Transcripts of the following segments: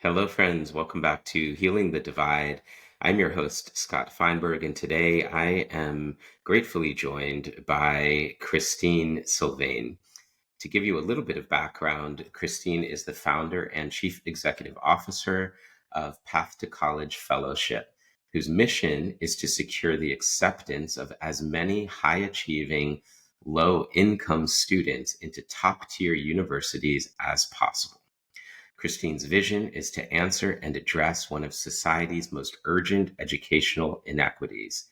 Hello, friends. Welcome back to Healing the Divide. I'm your host, Scott Feinberg, and today I am gratefully joined by Christine Sylvain. To give you a little bit of background, Christine is the founder and chief executive officer of Path to College Fellowship, whose mission is to secure the acceptance of as many high achieving, low income students into top tier universities as possible. Christine's vision is to answer and address one of society's most urgent educational inequities: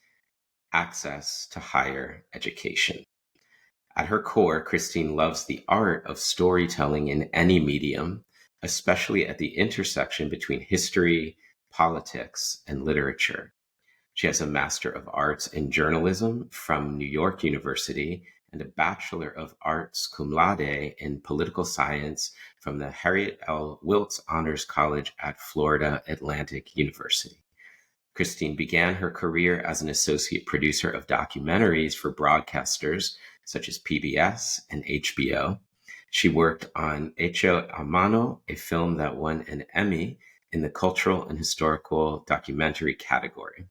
access to higher education. At her core, Christine loves the art of storytelling in any medium, especially at the intersection between history, politics, and literature. She has a Master of Arts in Journalism from New York University and a Bachelor of Arts cum laude in Political Science from the Harriet L. Wilts Honors College at Florida Atlantic University. Christine began her career as an associate producer of documentaries for broadcasters such as PBS and HBO. She worked on Hecho a Mano, a film that won an Emmy in the cultural and historical documentary category.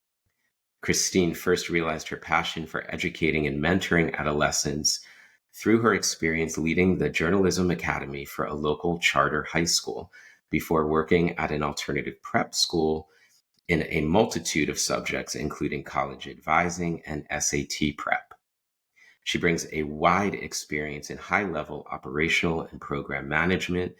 Christine first realized her passion for educating and mentoring adolescents through her experience leading the Journalism Academy for a local charter high school before working at an alternative prep school in a multitude of subjects, including college advising and SAT prep. She brings a wide experience in high level operational and program management,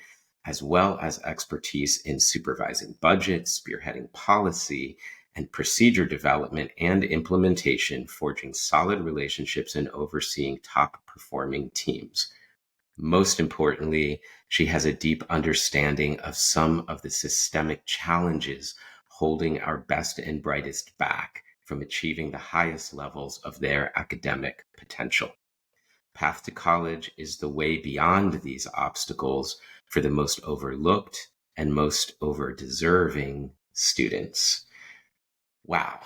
as well as expertise in supervising budgets, spearheading policy, and procedure development and implementation, forging solid relationships and overseeing top performing teams. Most importantly, she has a deep understanding of some of the systemic challenges holding our best and brightest back from achieving the highest levels of their academic potential. Path to College is the way beyond these obstacles for the most overlooked and most over-deserving students. Wow.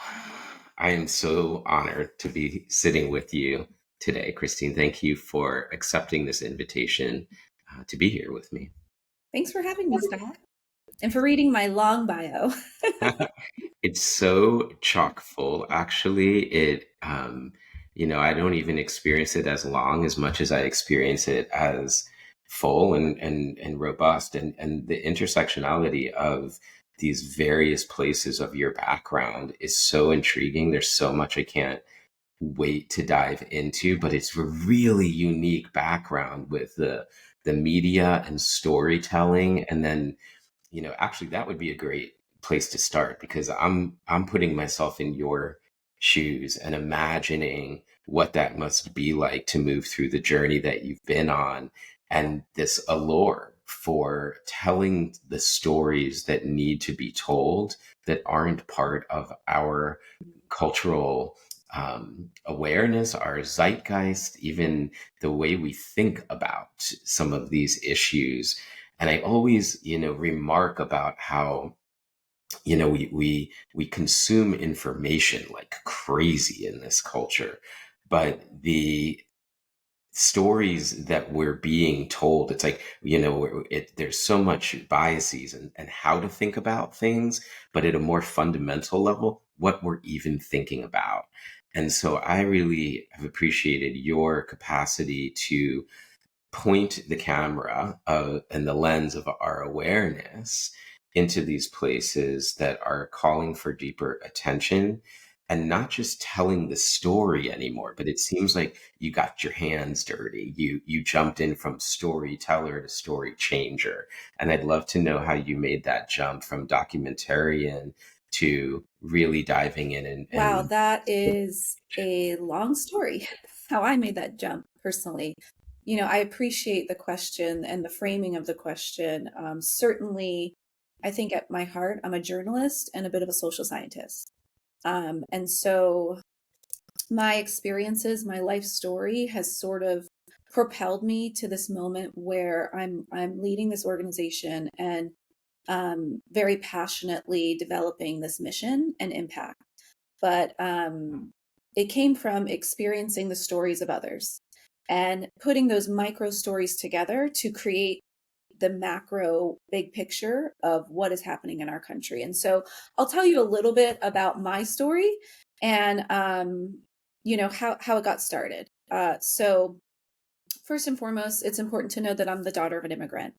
I am so honored to be sitting with you today, Christine. Thank you for accepting this invitation to be here with me. Thanks for having me, Scott, and for reading my long bio. It's so chock full, actually. I don't even experience it as long as much as I experience it as full and robust. And the intersectionality of these various places of your background is so intriguing. There's so much I can't wait to dive into, but it's a really unique background with the media and storytelling. And then, actually that would be a great place to start because I'm putting myself in your shoes and imagining what that must be like to move through the journey that you've been on and this allure for telling the stories that need to be told that aren't part of our cultural awareness, our zeitgeist, even the way we think about some of these issues. And I always, remark about how, we consume information like crazy in this culture, but the stories that we're being told, it's like, there's so much biases and how to think about things, but at a more fundamental level, what we're even thinking about. And so I really have appreciated your capacity to point the camera and the lens of our awareness into these places that are calling for deeper attention and not just telling the story anymore, but it seems like you got your hands dirty. You jumped in from storyteller to story changer. And I'd love to know how you made that jump from documentarian to really diving in Wow, and that is a long story, how I made that jump personally. I appreciate the question and the framing of the question. Certainly, I think at my heart, I'm a journalist and a bit of a social scientist. And so my experiences, my life story has sort of propelled me to this moment where I'm leading this organization and very passionately developing this mission and impact. But it came from experiencing the stories of others and putting those micro stories together to create the macro big picture of what is happening in our country. And so I'll tell you a little bit about my story and how it got started. So first and foremost, it's important to know that I'm the daughter of an immigrant.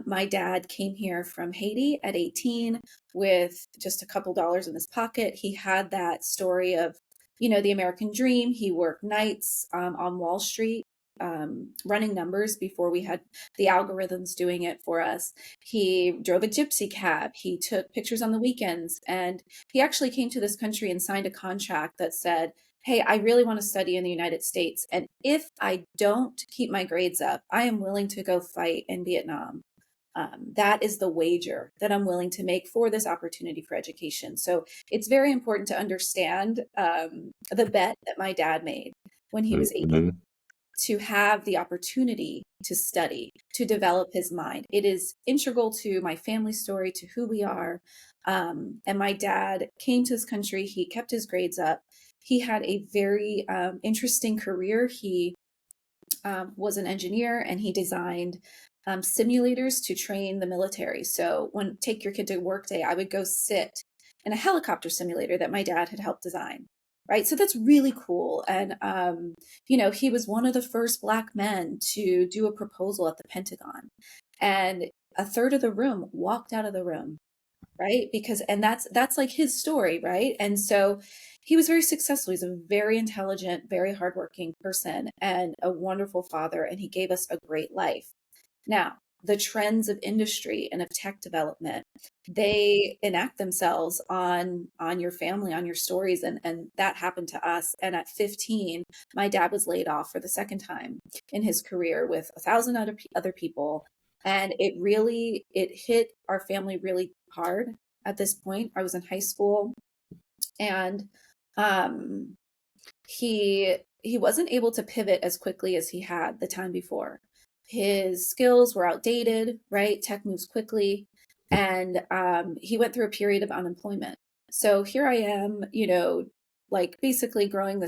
My dad came here from Haiti at 18 with just a couple dollars in his pocket. He had that story of, the American dream. He worked nights on Wall Street, running numbers before we had the algorithms doing it for us. He drove a gypsy cab. He took pictures on the weekends. And he actually came to this country and signed a contract that said, hey, I really want to study in the United States. And if I don't keep my grades up, I am willing to go fight in Vietnam. That is the wager that I'm willing to make for this opportunity for education. So it's very important to understand the bet that my dad made when he was 18 Mhm. to have the opportunity to study, to develop his mind. It is integral to my family story, to who we are. And my dad came to this country. He kept his grades up. He had a very interesting career. He was an engineer and he designed simulators to train the military. So when take your kid to work day, I would go sit in a helicopter simulator that my dad had helped design. Right. So that's really cool. And, he was one of the first Black men to do a proposal at the Pentagon. And a third of the room walked out of the room, right? Because and that's like his story, right? And so he was very successful. He's a very intelligent, very hardworking person and a wonderful father, and he gave us a great life. Now, the trends of industry and of tech development, they enact themselves on your family, on your stories, and that happened to us. And at 15, my dad was laid off for the second time in his career with 1,000 other people, and it hit our family really hard at this point. I was in high school, and um, he wasn't able to pivot as quickly as he had the time before. His skills were outdated, right? Tech moves quickly, and he went through a period of unemployment. So here I am, like basically growing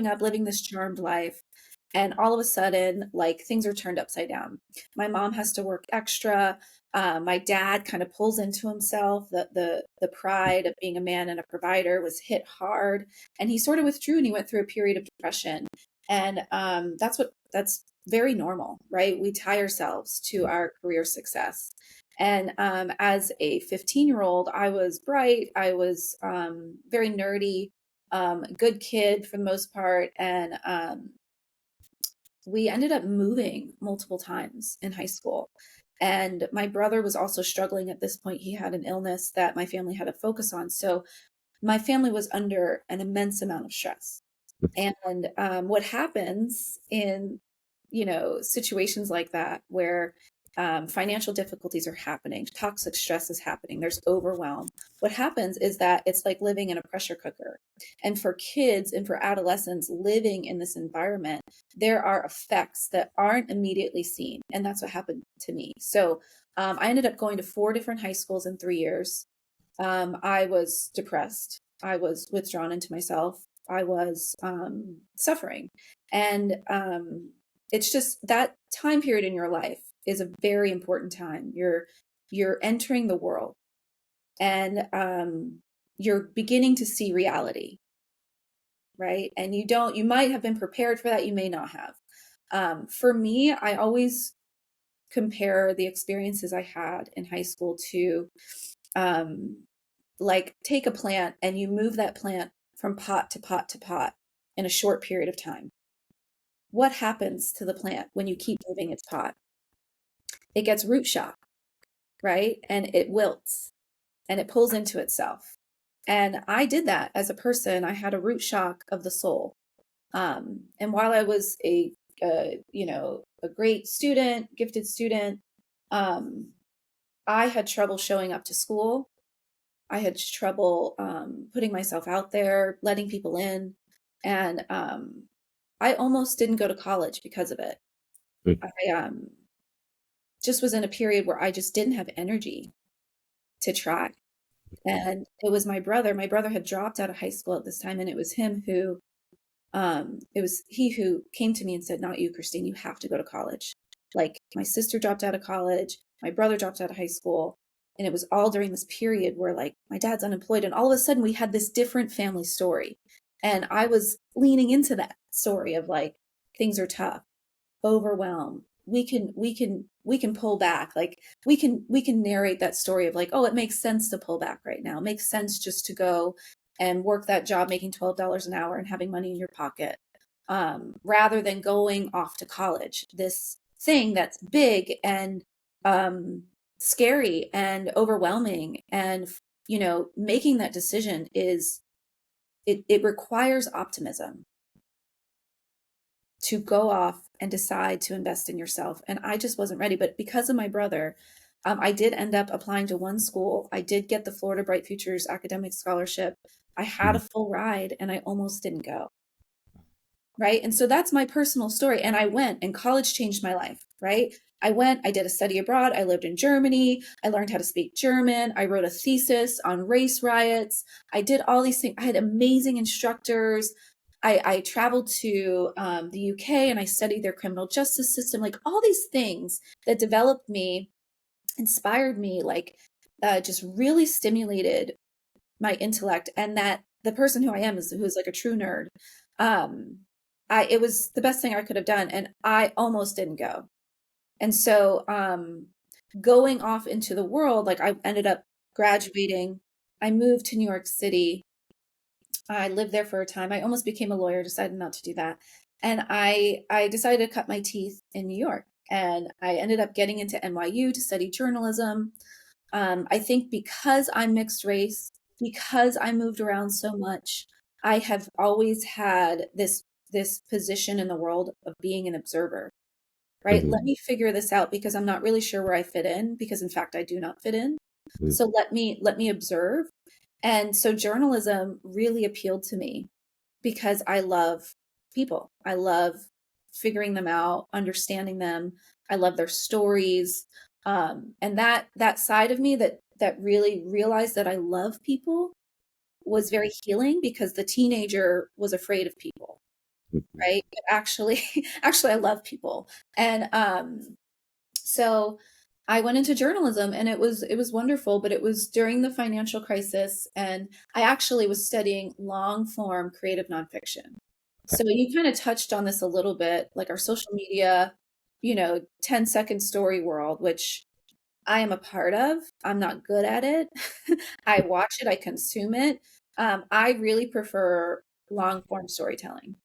up, living this charmed life, and all of a sudden, like things are turned upside down. My mom has to work extra. My dad kind of pulls into himself. The pride of being a man and a provider was hit hard, and he sort of withdrew and he went through a period of depression. And that's very normal, right? We tie ourselves to our career success. And as a 15-year-old, I was bright. I was very nerdy, good kid for the most part, and we ended up moving multiple times in high school. And my brother was also struggling at this point. He had an illness that my family had to focus on. So my family was under an immense amount of stress. And what happens in, situations like that where financial difficulties are happening, toxic stress is happening, there's overwhelm. What happens is that it's like living in a pressure cooker. And for kids and for adolescents living in this environment, there are effects that aren't immediately seen. And that's what happened to me. So I ended up going to 4 different high schools in 3 years. I was depressed. I was withdrawn into myself. I was suffering. And it's just that time period in your life is a very important time. You're entering the world, and you're beginning to see reality, right? And you might have been prepared for that, you may not have. For me, I always compare the experiences I had in high school to um, like take a plant and you move that plant from pot to pot to pot in a short period of time. What happens to the plant when you keep moving its pot? It gets root shock, right? And it wilts and it pulls into itself. And I did that as a person. I had a root shock of the soul. And while I was a great student, gifted student, um, I had trouble showing up to school. I had trouble putting myself out there, letting people in. And I almost didn't go to college because of it. I just was in a period where I just didn't have energy to try. And it was my brother. My brother had dropped out of high school at this time, and it was he who came to me and said, "Not you, Christine, you have to go to college." Like my sister dropped out of college, my brother dropped out of high school. And it was all during this period where like my dad's unemployed. And all of a sudden we had this different family story. And I was leaning into that story of like, things are tough, overwhelmed. We can pull back. Like we can narrate that story of like, oh, it makes sense to pull back right now. It makes sense just to go and work that job making $12 an hour and having money in your pocket, rather than going off to college. This thing that's big and scary and overwhelming, and making that decision it requires optimism to go off and decide to invest in yourself. And I just wasn't ready. But because of my brother, I did end up applying to one school. I did get the Florida Bright Futures academic scholarship. I had a full ride and I almost didn't go. Right. And so that's my personal story. And I went, and college changed my life. Right. I went, I did a study abroad. I lived in Germany. I learned how to speak German. I wrote a thesis on race riots. I did all these things. I had amazing instructors. I traveled to the UK and I studied their criminal justice system, like all these things that developed me, inspired me, like just really stimulated my intellect, and that the person who I am is who's like a true nerd. Um, it was the best thing I could have done, and I almost didn't go. And so, going off into the world, like I ended up graduating. I moved to New York City. I lived there for a time. I almost became a lawyer, decided not to do that. And I decided to cut my teeth in New York. And I ended up getting into NYU to study journalism. I think because I'm mixed race, because I moved around so much, I have always had this position in the world of being an observer, right? Let Mhm. me figure this out because I'm not really sure where I fit in, because in fact I do not fit in. Mhm. So let me observe. And so journalism really appealed to me because I love people. I love figuring them out, understanding them. I love their stories. And that side of me that really realized that I love people was very healing, because the teenager was afraid of people, Mhm. right? But actually, actually I love people. And so I went into journalism, and it was wonderful, but it was during the financial crisis, and I actually was studying long form creative nonfiction. Okay. So you kind of touched on this a little bit, like our social media, 10-second story world, which I am a part of. I'm not good at it. I watch it, I consume it. I really prefer long form storytelling.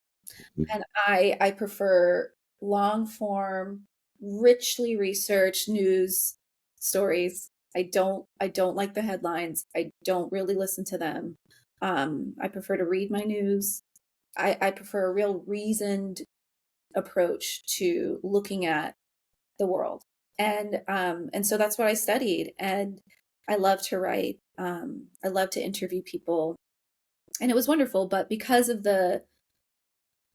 Mhm. And I prefer long form, richly researched news stories. I don't like the headlines. I don't really listen to them. I prefer to read my news. I prefer a real reasoned approach to looking at the world. And so that's what I studied. And I love to write. I love to interview people. And it was wonderful. But because of the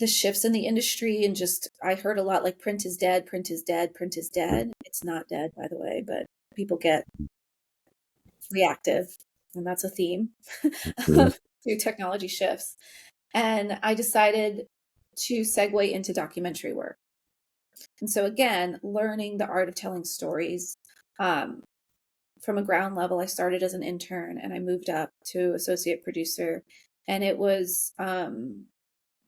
shifts in the industry, and just I heard a lot like print is dead, print is dead, print is dead. It's not dead, by the way, but people get reactive, and that's a theme Mhm. through technology shifts. And I decided to segue into documentary work. And so again, learning the art of telling stories, um, from a ground level. I started as an intern and I moved up to associate producer, and it was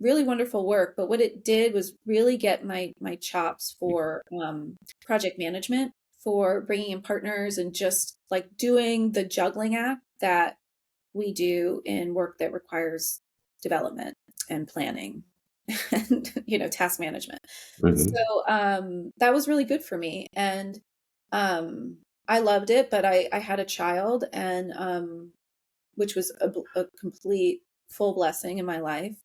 really wonderful work. But what it did was really get my chops for project management, for bringing in partners, and just like doing the juggling act that we do in work that requires development and planning and task management. Mhm. So that was really good for me, and um, I loved it. But I had a child, and which was a complete full blessing in my life.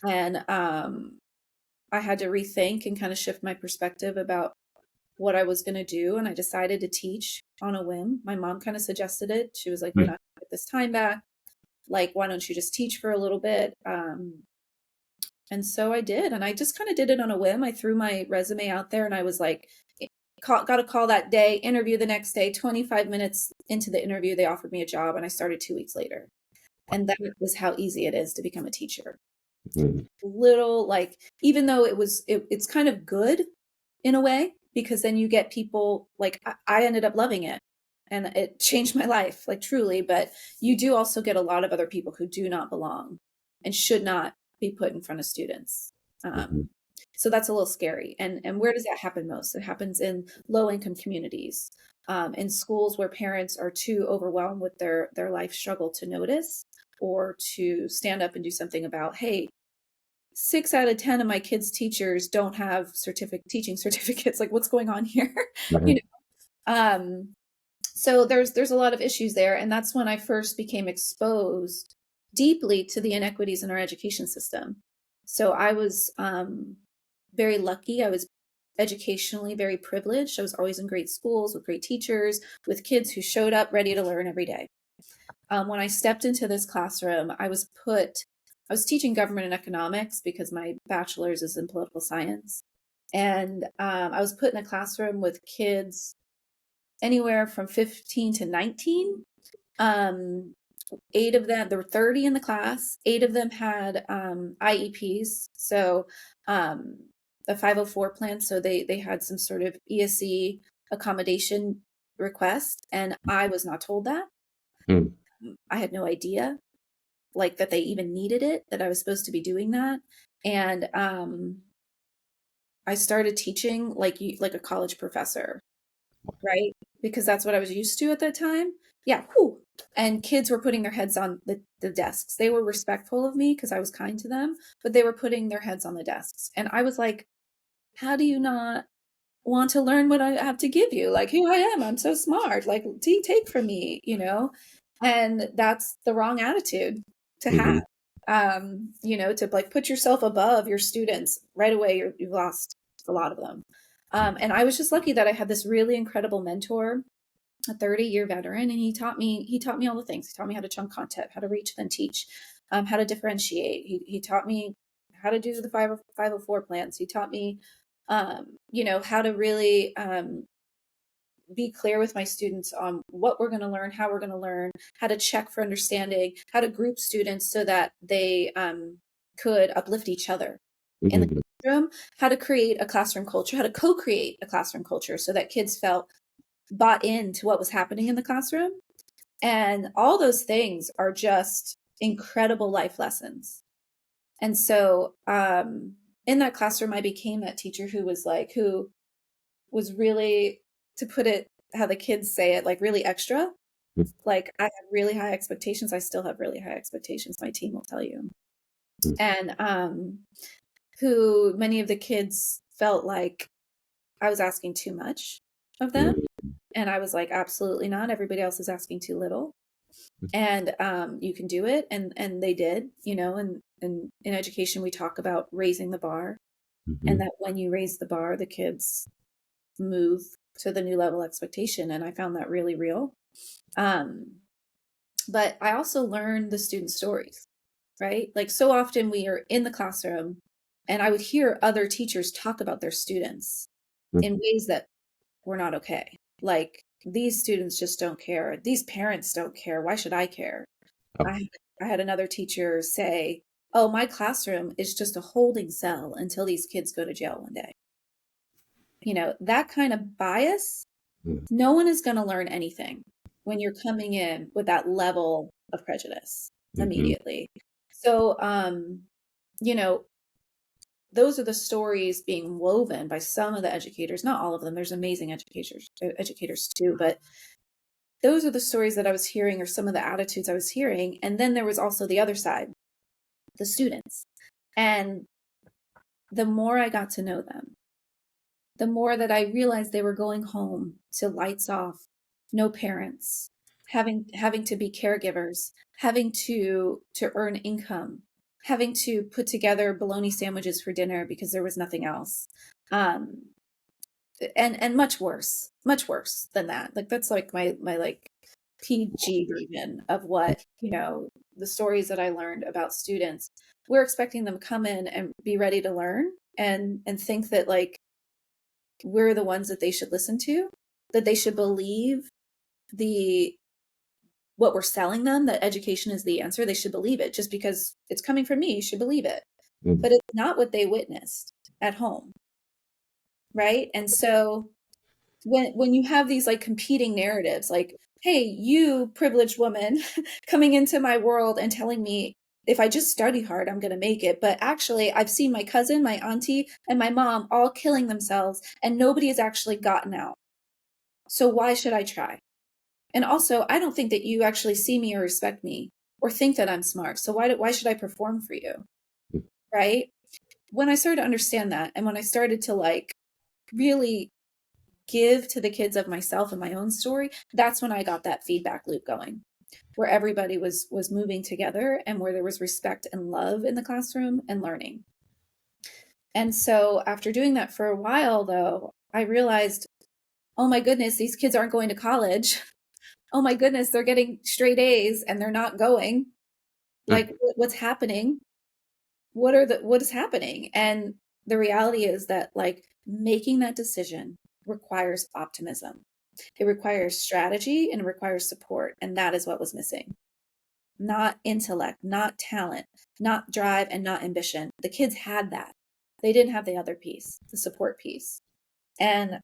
And I had to rethink and kind of shift my perspective about what I was going to do. And I decided to teach on a whim. My mom kind of suggested it. She was like, "You're Mhm. not going to get this time back. Like, why don't you just teach for a little bit?" And so I did. And I just kind of did it on a whim. I threw my resume out there, and I was like, got a call that day, interview the next day. 25 minutes into the interview, they offered me a job, and I started 2 weeks later. And that is how easy it is to become a teacher. Mhm. Little, like, even though it's kind of good in a way, because then you get people like I ended up loving it and it changed my life, like truly. But you do also get a lot of other people who do not belong and should not be put in front of students. Mhm. So that's a little scary. And where does that happen most? It happens in low income communities, in schools where parents are too overwhelmed with their life struggle to notice or to stand up and do something about, hey, 6 out of 10 of my kids' teachers don't have teaching certificates. Like, what's going on here? you Right. know. So there's a lot of issues there, and that's when I first became exposed deeply to the inequities in our education system. So I was very lucky. I was educationally very privileged. I was always in great schools with great teachers, with kids who showed up ready to learn every day. When I stepped into this classroom, I was teaching government and economics because my bachelor's is in political science. And I was put in a classroom with kids anywhere from 15 to 19. Um, 8 of them, there were 30 in the class. 8 of them had IEPs, so um, a 504 plan. So they had some sort of ESE accommodation request, and I was not told that. Mm. I had no idea, like that they even needed it, that I was supposed to be doing that. And I started teaching like a college professor, right? Because that's what I was used to at that time. Yeah. Whew. And kids were putting their heads on the desks. They were respectful of me because I was kind to them, but they were putting their heads on the desks. And I was like, how do you not want to learn what I have to give you? Like, here I am. I'm so smart. Like, take from me, you know? And that's the wrong attitude to have. Mhm. To like put yourself above your students right away, you've lost a lot of them. And I was just lucky that I had this really incredible mentor, a 30-year veteran, and he taught me all the things. He taught me how to chunk content, how to reach then teach, how to differentiate. He taught me how to do the 504 plans. He taught me how to really be clear with my students on what we're going to learn, how we're going to learn, how to check for understanding, how to group students so that they could uplift each other in the Mhm. classroom, how to create a classroom culture, how to co-create a classroom culture so that kids felt bought into what was happening in the classroom. And all those things are just incredible life lessons. And so in that classroom, I became that teacher who was really, to put it how the kids say it, like really extra. Mhm. Like I had really high expectations. I still have really high expectations. My team will tell you. And who many of the kids felt like I was asking too much of them. Mhm. And I was like, absolutely not. Everybody else is asking too little. And you can do it. And they did, and in education, we talk about raising the bar, and Mhm. that when you raise the bar, the kids move to the new level expectation. And I found that really real. Um, but I also learned the student stories, right? Like so often we are in the classroom and I would hear other teachers talk about their students in Mhm. ways that were not okay. Like these students just don't care. These parents don't care. Why should I care? Oh. I I had another teacher say, "Oh, my classroom is just a holding cell until these kids go to jail one day." That kind of bias, Mm. no one is going to learn anything when you're coming in with that level of prejudice Mhm. immediately. So, you know, those are the stories being woven by some of the educators, not all of them. There's amazing educators too, but those are the stories that I was hearing or some of the attitudes I was hearing. And then there was also the other side, the students. And the more I got to know them, the more that I realized they were going home to lights off, no parents, having to be caregivers, having to earn income, having to put together bologna sandwiches for dinner because there was nothing else. Um, and much worse than that. Like that's like my like PG version of what, the stories that I learned about students. We're expecting them to come in and be ready to learn and think that like we're the ones that they should listen to, that they should believe the what we're selling them, that education is the answer. They should believe it just because it's coming from me. You should believe it. Mhm. But it's not what they witnessed at home. right? And so when you have these like competing narratives, like, hey, you privileged woman coming into my world and telling me if I just study hard, I'm going to make it. But actually, I've seen my cousin, my auntie, and my mom all killing themselves, and nobody has actually gotten out. So why should I try? And also, I don't think that you actually see me or respect me or think that I'm smart. So why should I perform for you? Right? When I started to understand that, and when I started to like really give to the kids of myself and my own story, that's when I got that feedback loop going, where everybody was moving together and where there was respect and love in the classroom and learning. And so after doing that for a while though, I realized, oh my goodness, these kids aren't going to college. Oh my goodness, they're getting straight A's and they're not going. Like what's happening? What is happening? And the reality is that like making that decision requires optimism. It requires strategy and it requires support. And that is what was missing. Not intellect, not talent, not drive, and not ambition. The kids had that. They didn't have the other piece, the support piece. And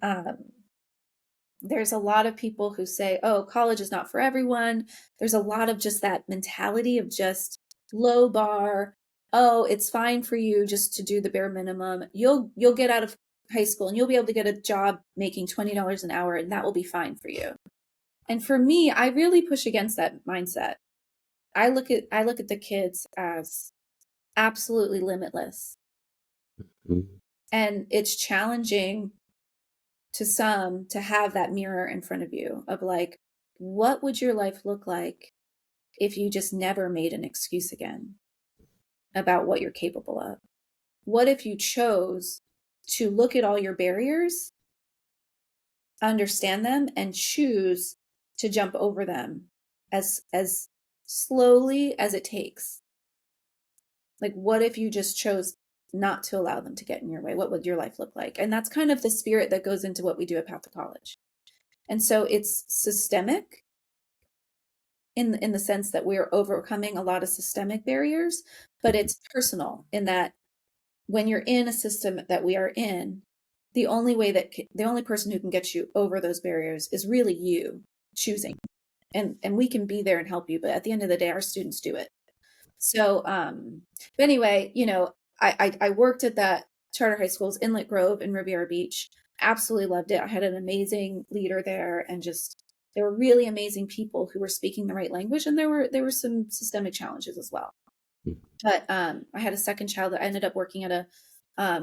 there's a lot of people who say, oh, college is not for everyone. There's a lot of just that mentality of just low bar. Oh, it's fine for you just to do the bare minimum. You'll get out of high school and you'll be able to get a job making $20 an hour and that will be fine for you. And for me, I really push against that mindset. I look at the kids as absolutely limitless. And it's challenging to some to have that mirror in front of you of like, what would your life look like if you just never made an excuse again about what you're capable of? What if you chose to look at all your barriers, understand them, and choose to jump over them as slowly as it takes? Like, what if you just chose not to allow them to get in your way? What would your life look like? And that's kind of the spirit that goes into what we do at Path to College. And so it's systemic in the sense that we're overcoming a lot of systemic barriers, but it's personal in that when you're in a system that we are in, the only person who can get you over those barriers is really you choosing. And we can be there and help you, but at the end of the day, our students do it. So, but anyway, I worked at that charter high schools, Inlet Grove and Riviera Beach. Absolutely loved it. I had an amazing leader there, and just there were really amazing people who were speaking the right language, and there were some systemic challenges as well. But I had a second child that I ended up working at a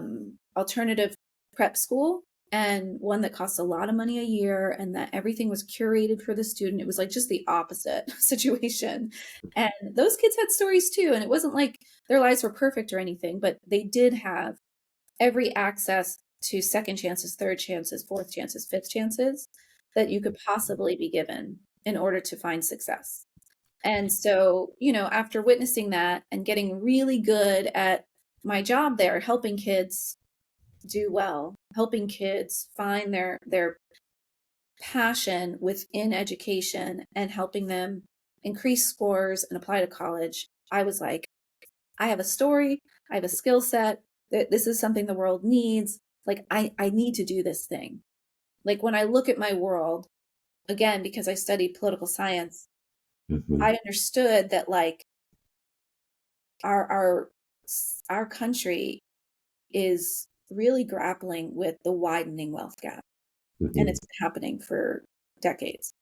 alternative prep school, and one that cost a lot of money a year, and that everything was curated for the student. It was like just the opposite situation. And those kids had stories too. And it wasn't like their lives were perfect or anything, but they did have every access to second chances, third chances, fourth chances, fifth chances that you could possibly be given in order to find success. And so, after witnessing that and getting really good at my job there, helping kids do well, helping kids find their passion within education and helping them increase scores and apply to college, I was like, I have a story, I have a skill set, this is something the world needs. Like I need to do this thing. Like when I look at my world, again, because I studied political science, Mm-hmm. I understood that like our our our country is really grappling with the widening wealth gap, and Mm-hmm. it's been happening for decades,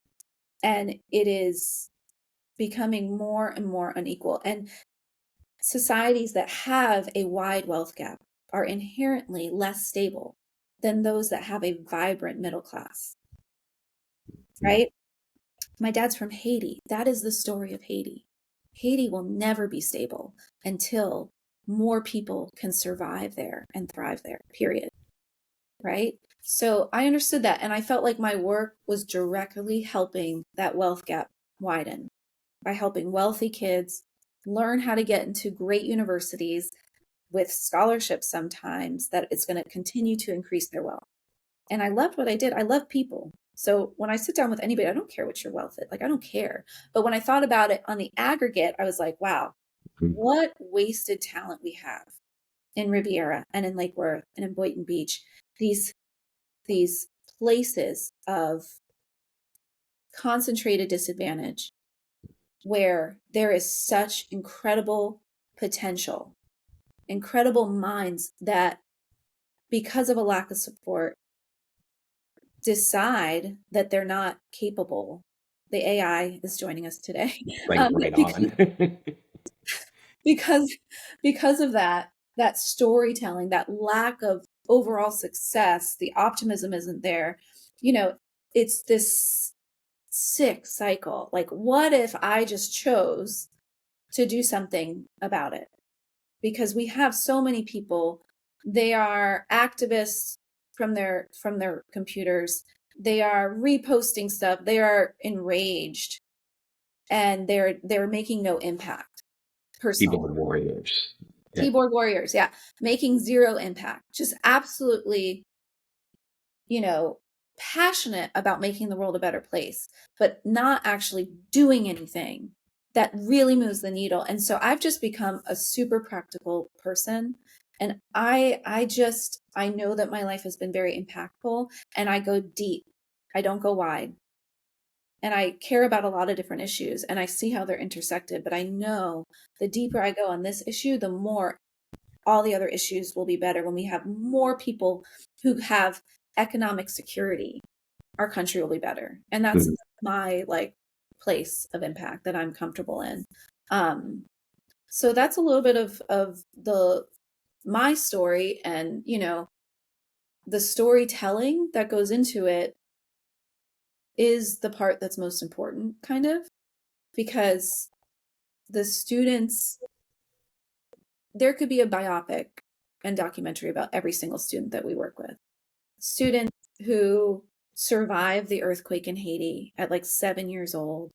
and it is becoming more and more unequal. And societies that have a wide wealth gap are inherently less stable than those that have a vibrant middle class, right? My dad's from Haiti. That is the story of Haiti. Haiti will never be stable until more people can survive there and thrive there, period. Right? So I understood that. And I felt like my work was directly helping that wealth gap widen by helping wealthy kids learn how to get into great universities with scholarships sometimes that it's going to continue to increase their wealth. And I loved what I did. I love people. So when I sit down with anybody, I don't care what your wealth is. Like, I don't care. But when I thought about it on the aggregate, I was like, wow, what wasted talent we have in Riviera and in Lake Worth and in Boynton Beach. These these places of concentrated disadvantage where there is such incredible potential, incredible minds that, because of a lack of support, decide that they're not capable. The AI is joining us today. Like right Because on. because because of that storytelling, that lack of overall success, the optimism isn't there. You know, it's this sick cycle. Like, what if I just chose to do something about it? Because we have so many people, they are activists from their computers. They are reposting stuff. They are enraged, and they're making no impact personally. Keyboard warriors. Yeah. Keyboard warriors, yeah, making zero impact. Just absolutely, you know, passionate about making the world a better place, but not actually doing anything that really moves the needle. And so I've just become a super practical person. And I know that my life has been very impactful, and I go deep. I don't go wide. And I care about a lot of different issues, and I see how they're intersected, but I know the deeper I go on this issue, the more all the other issues will be better. When we have more people who have economic security, our country will be better. And that's Mhm. my like place of impact that I'm comfortable in. Um, so that's a little bit of the my story, and the storytelling that goes into it is the part that's most important, kind of, because the students, there could be a biopic and documentary about every single student that we work with. Students who survived the earthquake in Haiti at like 7 years old,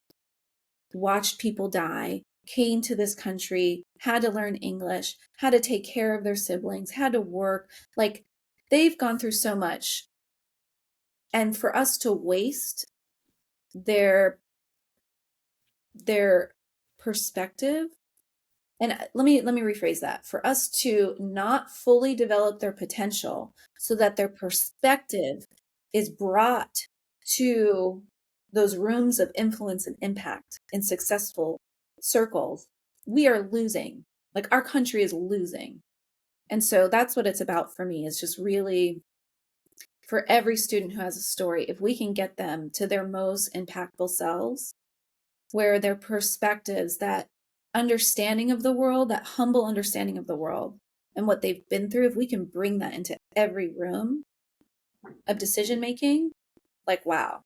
watched people die, came to this country, had to learn English, had to take care of their siblings, had to work. Like, they've gone through so much. And for us to waste their their perspective, and let me rephrase that, for us to not fully develop their potential so that their perspective is brought to those rooms of influence and impact in successful circles, we are losing. Like, our country is losing. And so that's what it's about for me, is just really, for every student who has a story, if we can get them to their most impactful selves, where their perspectives, that understanding of the world, that humble understanding of the world and what they've been through, if we can bring that into every room of decision making, like, wow,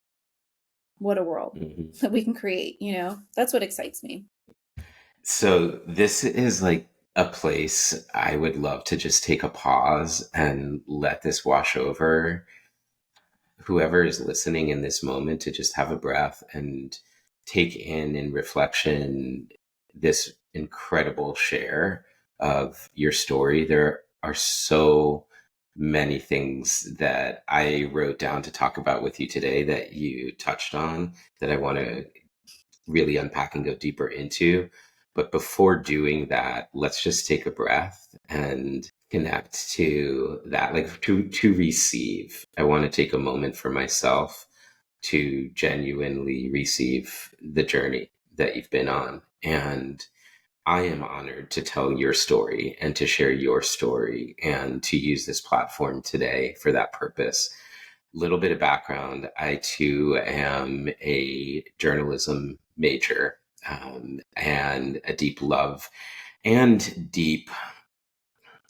what a world Mhm. that we can create. That's what excites me. So this is like a place I would love to just take a pause and let this wash over whoever is listening in this moment, to just have a breath and take in reflection this incredible share of your story. There are so many things that I wrote down to talk about with you today that you touched on that I want to really unpack and go deeper into. But before doing that, let's just take a breath and connect to that, like to receive. I want to take a moment for myself to genuinely receive the journey that you've been on. And I am honored to tell your story and to share your story and to use this platform today for that purpose. Little bit of background: I too am a journalism major, and a deep love and deep,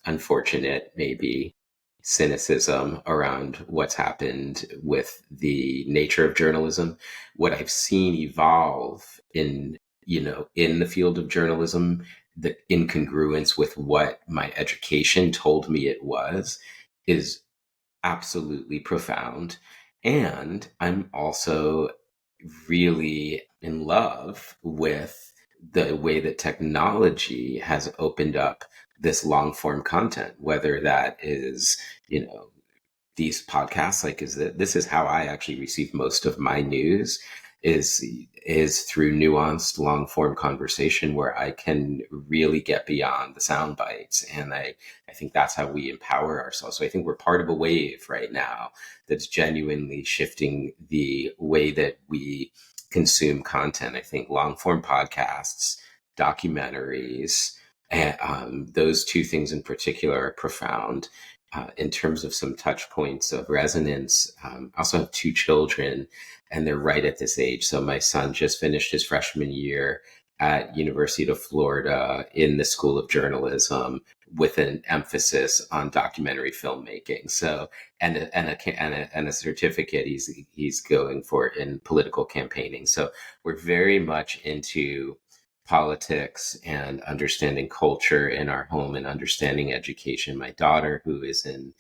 unfortunate, maybe, cynicism around what's happened with the nature of journalism. What I've seen evolve in the field of journalism, the incongruence with what my education told me it was, is absolutely profound. And I'm also really in love with the way that technology has opened up this long form content, whether that is, you know, these podcasts, like, is that this is how I actually receive most of my news. is is through nuanced long form conversation where I can really get beyond the sound bites. And I think that's how we empower ourselves. So I think we're part of a wave right now that's genuinely shifting the way that we consume content. I think long form podcasts, documentaries, and those two things in particular are profound. In terms of some touch points of resonance, I also have two children, and they're right at this age. So my son just finished his freshman year at University of Florida in the School of Journalism with an emphasis on documentary filmmaking. So and a certificate he's going for in political campaigning. So we're very much into politics and understanding culture in our home and understanding education. My daughter, who is in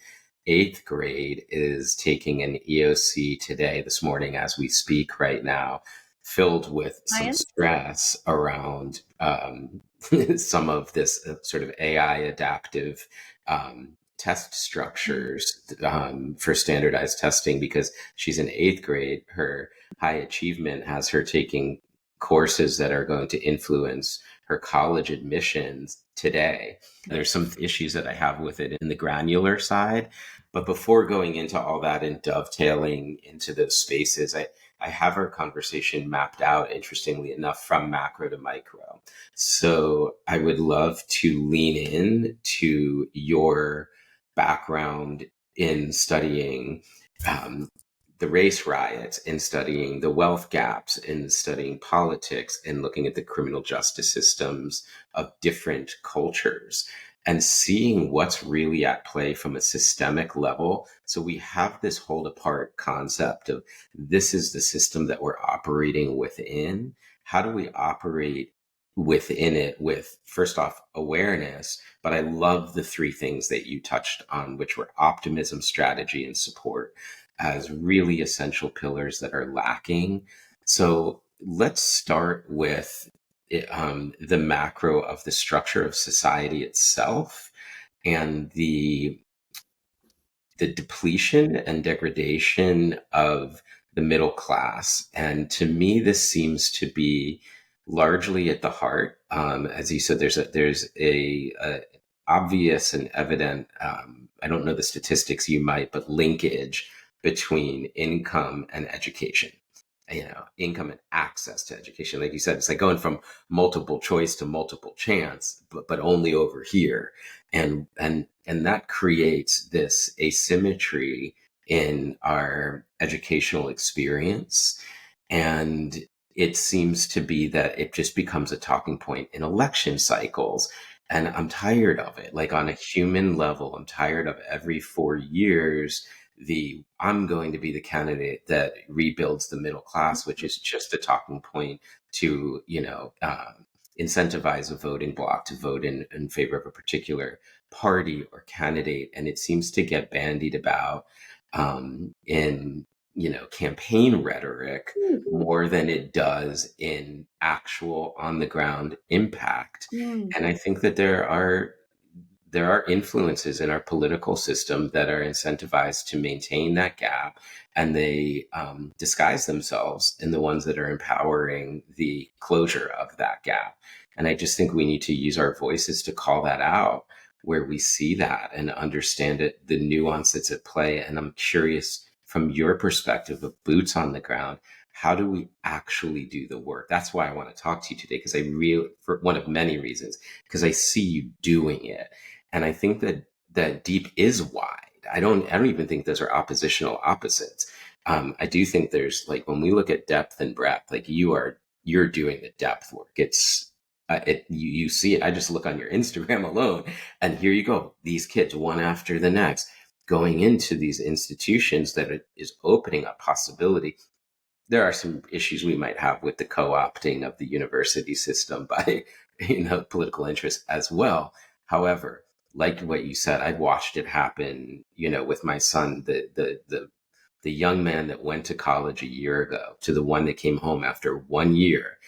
eighth grade, is taking an EOC today, this morning, as we speak right now, filled with some Science. stress around some of this sort of AI adaptive test structures for standardized testing because she's in eighth grade. Her high achievement has her taking courses that are going to influence her college admissions today. There's some issues that I have with it in the granular side. But before going into all that and dovetailing into those spaces, I have our conversation mapped out, interestingly enough, from macro to micro. So I would love to lean in to your background in studying um, the race riots, in studying the wealth gaps, in studying politics, and looking at the criminal justice systems of different cultures and seeing what's really at play from a systemic level. So we have this hold apart concept of this is the system that we're operating within. How do we operate within it with, first off, awareness? But I love the three things that you touched on, which were optimism, strategy, and support, as really essential pillars that are lacking. So let's start with the macro of the structure of society itself and the depletion and degradation of the middle class. And to me, this seems to be largely at the heart. As you said, there's a obvious and evident. I don't know the statistics, you might, but linkage between income and education. You know, income and access to education. Like you said, it's like going from multiple choice to multiple chance, but only over here, and that creates this asymmetry in our educational experience. And it seems to be that it just becomes a talking point in election cycles. And I'm tired of it. Like on a human level, I'm tired of every 4 years the I'm going to be the candidate that rebuilds the middle class, which is just a talking point to, incentivize a voting bloc to vote in favor of a particular party or candidate. And it seems to get bandied about in, campaign rhetoric more than it does in actual on the ground impact. Mm. And I think that there are influences in our political system that are incentivized to maintain that gap, and they disguise themselves in the ones that are empowering the closure of that gap. And I just think we need to use our voices to call that out where we see that and understand it, the nuance that's at play. And I'm curious from your perspective of boots on the ground, how do we actually do the work? That's why I want to talk to you today, because for one of many reasons, because I see you doing it. And I think that deep is wide. I don't even think those are oppositional opposites. I do think there's, like, when we look at depth and breadth, like you're doing the depth work. You see it. I just look on your Instagram alone, and here you go. These kids, one after the next, going into these institutions that is opening up possibility. There are some issues we might have with the co-opting of the university system by political interests as well. However, like what you said, I've watched it happen, with my son, the young man that went to college a year ago to the one that came home after 1 year,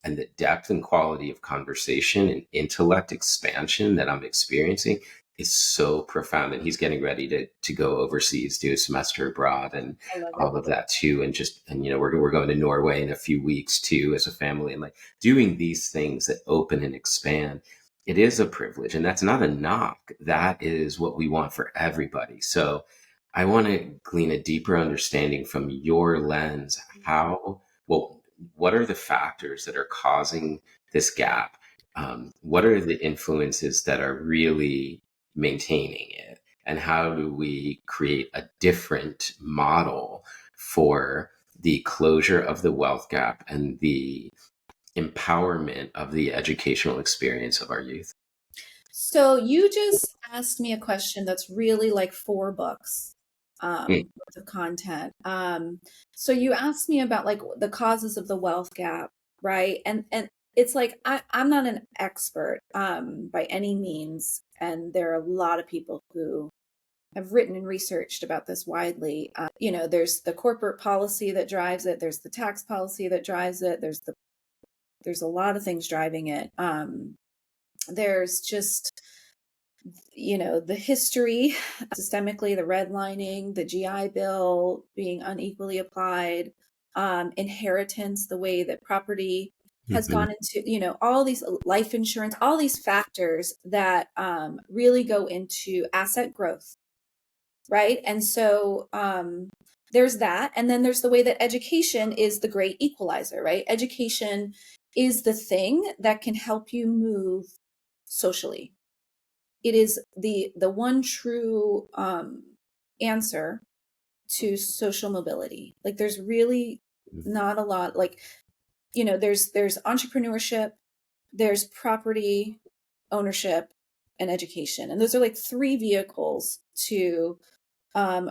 and the depth and quality of conversation and intellect expansion that I'm experiencing is so profound, and he's getting ready to go overseas, do a semester abroad, and I love it. all of that too. And we're going to Norway in a few weeks too as a family, and like doing these things that open and expand. It is a privilege, and that's not a knock. That is what we want for everybody. So I want to glean a deeper understanding from your lens. How, well, what are the factors that are causing this gap? What are the influences that are really maintaining it? And how do we create a different model for the closure of the wealth gap and the empowerment of the educational experience of our youth? So you just asked me a question that's really like 4 books Mm. worth of content. So you asked me about like the causes of the wealth gap, right? And it's like I'm not an expert by any means, and there are a lot of people who have written and researched about this widely. There's the corporate policy that drives it. There's the tax policy that drives it. There's a lot of things driving it. There's just the history systemically, the redlining, the GI Bill being unequally applied, inheritance, the way that property has Mhm. gone into, all these life insurance, all these factors that really go into asset growth, right? And so there's that. And then there's the way that education is the great equalizer, right? Education is the thing that can help you move socially. It is the one true answer to social mobility. Like there's really not a lot, like there's entrepreneurship, there's property ownership, and education, and those are like three vehicles to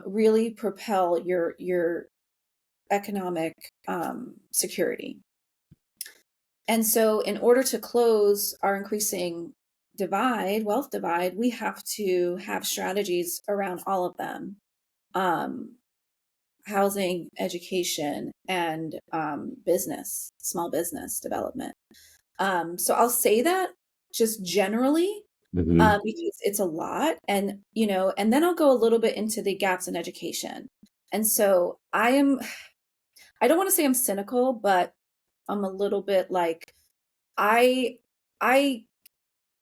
really propel your economic security. And so, in order to close our increasing wealth divide, we have to have strategies around all of them: um, housing, education, and small business development. So, I'll say that just generally Mhm. because it's a lot, and then I'll go a little bit into the gaps in education. And so, I don't want to say I'm cynical, but I'm a little bit like I I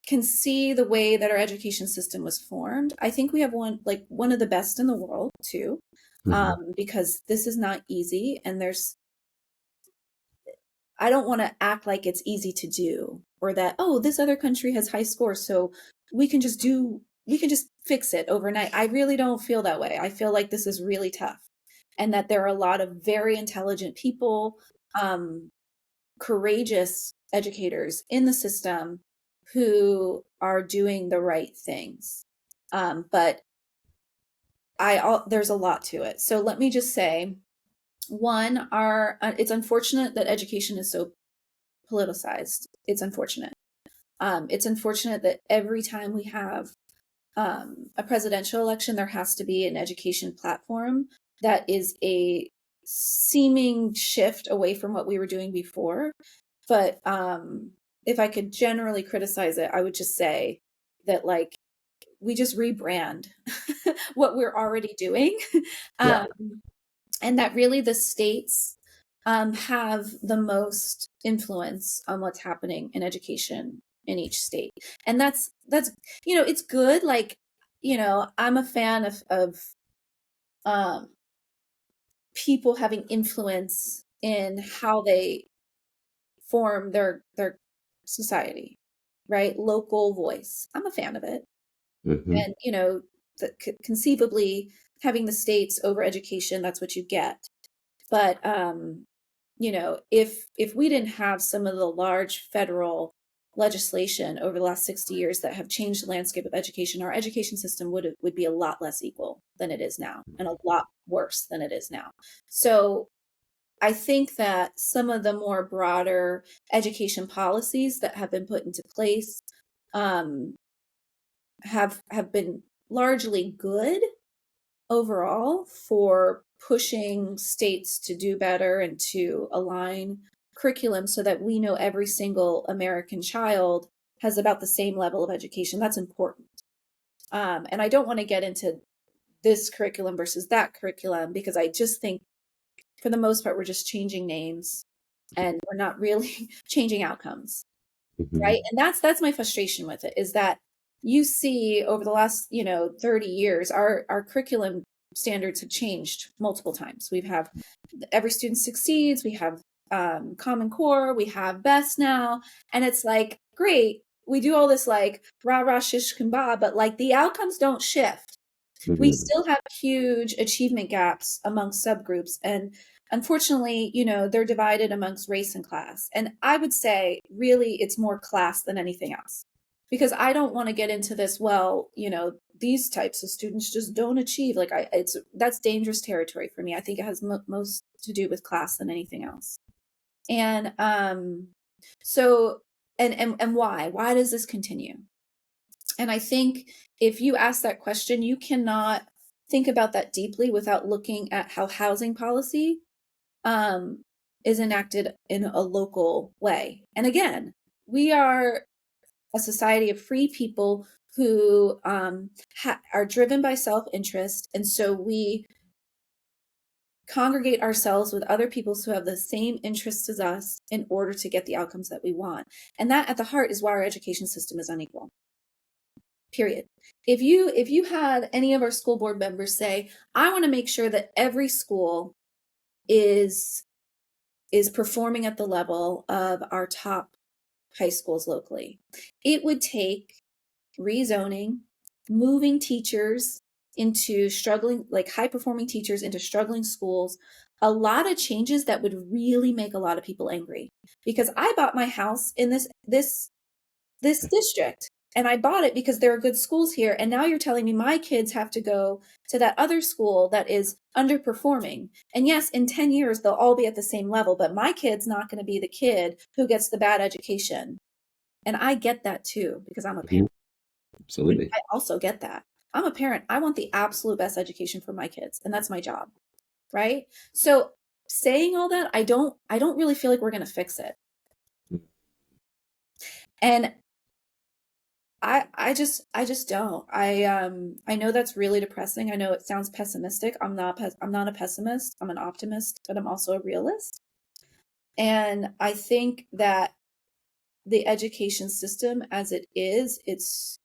can see the way that our education system was formed. I think we have one of the best in the world too, Mhm. because this is not easy, and I don't want to act like it's easy to do, or that, oh, this other country has high scores, so we can just fix it overnight. I really don't feel that way. I feel like this is really tough, and that there are a lot of very intelligent people, um, courageous educators in the system who are doing the right things. But there's a lot to it. So let me just say, one, it's unfortunate that education is so politicized. It's unfortunate. It's unfortunate that every time we have a presidential election, there has to be an education platform that is a seeming shift away from what we were doing before. But if I could generally criticize it, I would just say that like we just rebrand what we're already doing. Yeah. um, and that really the states have the most influence on what's happening in education in each state. And that's it's good. Like, I'm a fan of um, people having influence in how they form their society, right? Local voice. I'm a fan of it. Mhm. And conceivably having the states over education, that's what you get. But if we didn't have some of the large federal legislation over the last 60 years that have changed the landscape of education, our education system would be a lot less equal than it is now, and a lot worse than it is now. So I think that some of the more broader education policies that have been put into place um, have been largely good overall for pushing states to do better and to align curriculum so that we know every single American child has about the same level of education. That's important. And I don't want to get into this curriculum versus that curriculum, because I just think for the most part, we're just changing names and we're not really changing outcomes. Right. Hmm. And that's my frustration with it, is that you see over the last, 30 years, our curriculum standards have changed multiple times. We've have Every Student Succeeds, we have Common Core, we have Best now. And it's like, great, we do all this like rah rah shish kumbah, but like the outcomes don't shift. We Hmm. still have huge achievement gaps amongst subgroups. And unfortunately, they're divided amongst race and class. And I would say really it's more class than anything else. Because I don't want to get into this, well, these types of students just don't achieve. Like that's dangerous territory for me. I think it has most to do with class than anything else. And so and why does this continue? And I think if you ask that question, you cannot think about that deeply without looking at how housing policy um, is enacted in a local way. And again, we are a society of free people who are driven by self-interest. And so we congregate ourselves with other people who have the same interests as us in order to get the outcomes that we want. And that at the heart is why our education system is unequal. Period. If you had any of our school board members say, I want to make sure that every school is performing at the level of our top high schools locally, it would take rezoning, moving teachers into struggling, like high performing teachers into struggling schools, a lot of changes that would really make a lot of people angry. Because I bought my house in this district, and I bought it because there are good schools here, and now you're telling me my kids have to go to that other school that is underperforming. And yes, in 10 years they'll all be at the same level, but my kid's not going to be the kid who gets the bad education. And I get that too, because I'm a Hmm. parent. Absolutely. I also get that. I'm a parent. I want the absolute best education for my kids, and that's my job, right? So saying all that, I don't really feel like we're going to fix it. And I just don't. I know that's really depressing. I know it sounds pessimistic. I'm not a pessimist. I'm an optimist, but I'm also a realist. And I think that the education system as it is, it's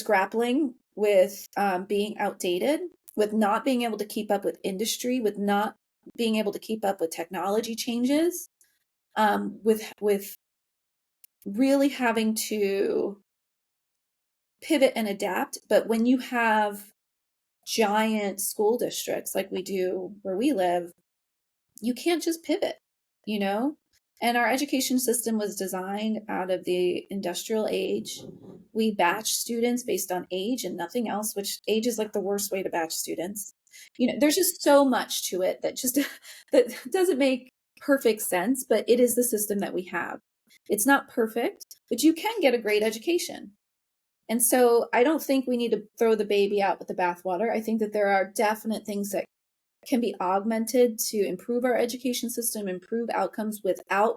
grappling with being outdated, with not being able to keep up with industry, with not being able to keep up with technology changes, with really having to pivot and adapt. But when you have giant school districts like we do where we live, you can't just pivot, you know? And our education system was designed out of the industrial age. We batch students based on age and nothing else, which age is like the worst way to batch students. There's just so much to it that just that doesn't make perfect sense, but it is the system that we have. It's not perfect, but you can get a great education. And so I don't think we need to throw the baby out with the bathwater. I think that there are definite things that can be augmented to improve our education system, improve outcomes without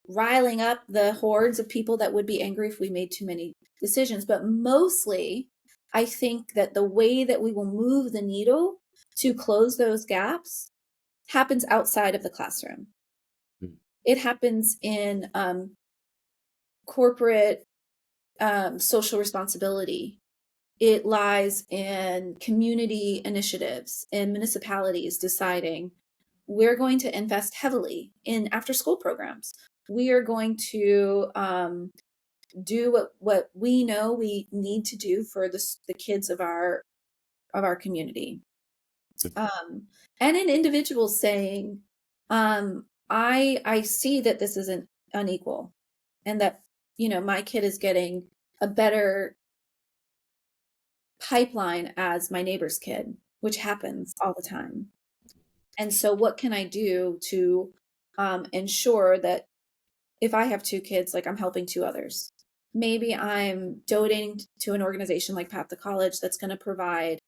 riling up the hordes of people that would be angry if we made too many decisions. But mostly, I think that the way that we will move the needle to close those gaps happens outside of the classroom. It happens in corporate social responsibility. It lies in community initiatives and municipalities deciding we're going to invest heavily in after school programs. We are going to do what we know we need to do for the kids of our community. And in individuals saying, I see that this isn't unequal, and that my kid is getting a better pipeline as my neighbor's kid, which happens all the time. And so, what can I do to ensure that if I have two kids, like I'm helping two others? Maybe I'm donating to an organization like Path to College that's going to provide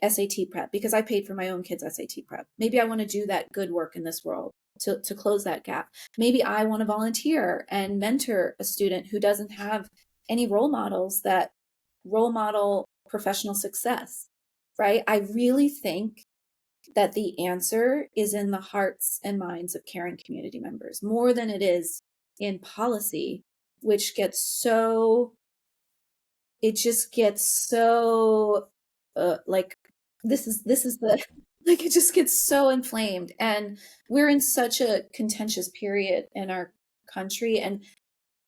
SAT prep because I paid for my own kids' SAT prep. Maybe I want to do that good work in this world to close that gap. Maybe I want to volunteer and mentor a student who doesn't have any role models that role model professional success, right? I really think that the answer is in the hearts and minds of caring community members more than it is in policy, which gets so, it just gets so like this is the like it just gets so inflamed, and we're in such a contentious period in our country. And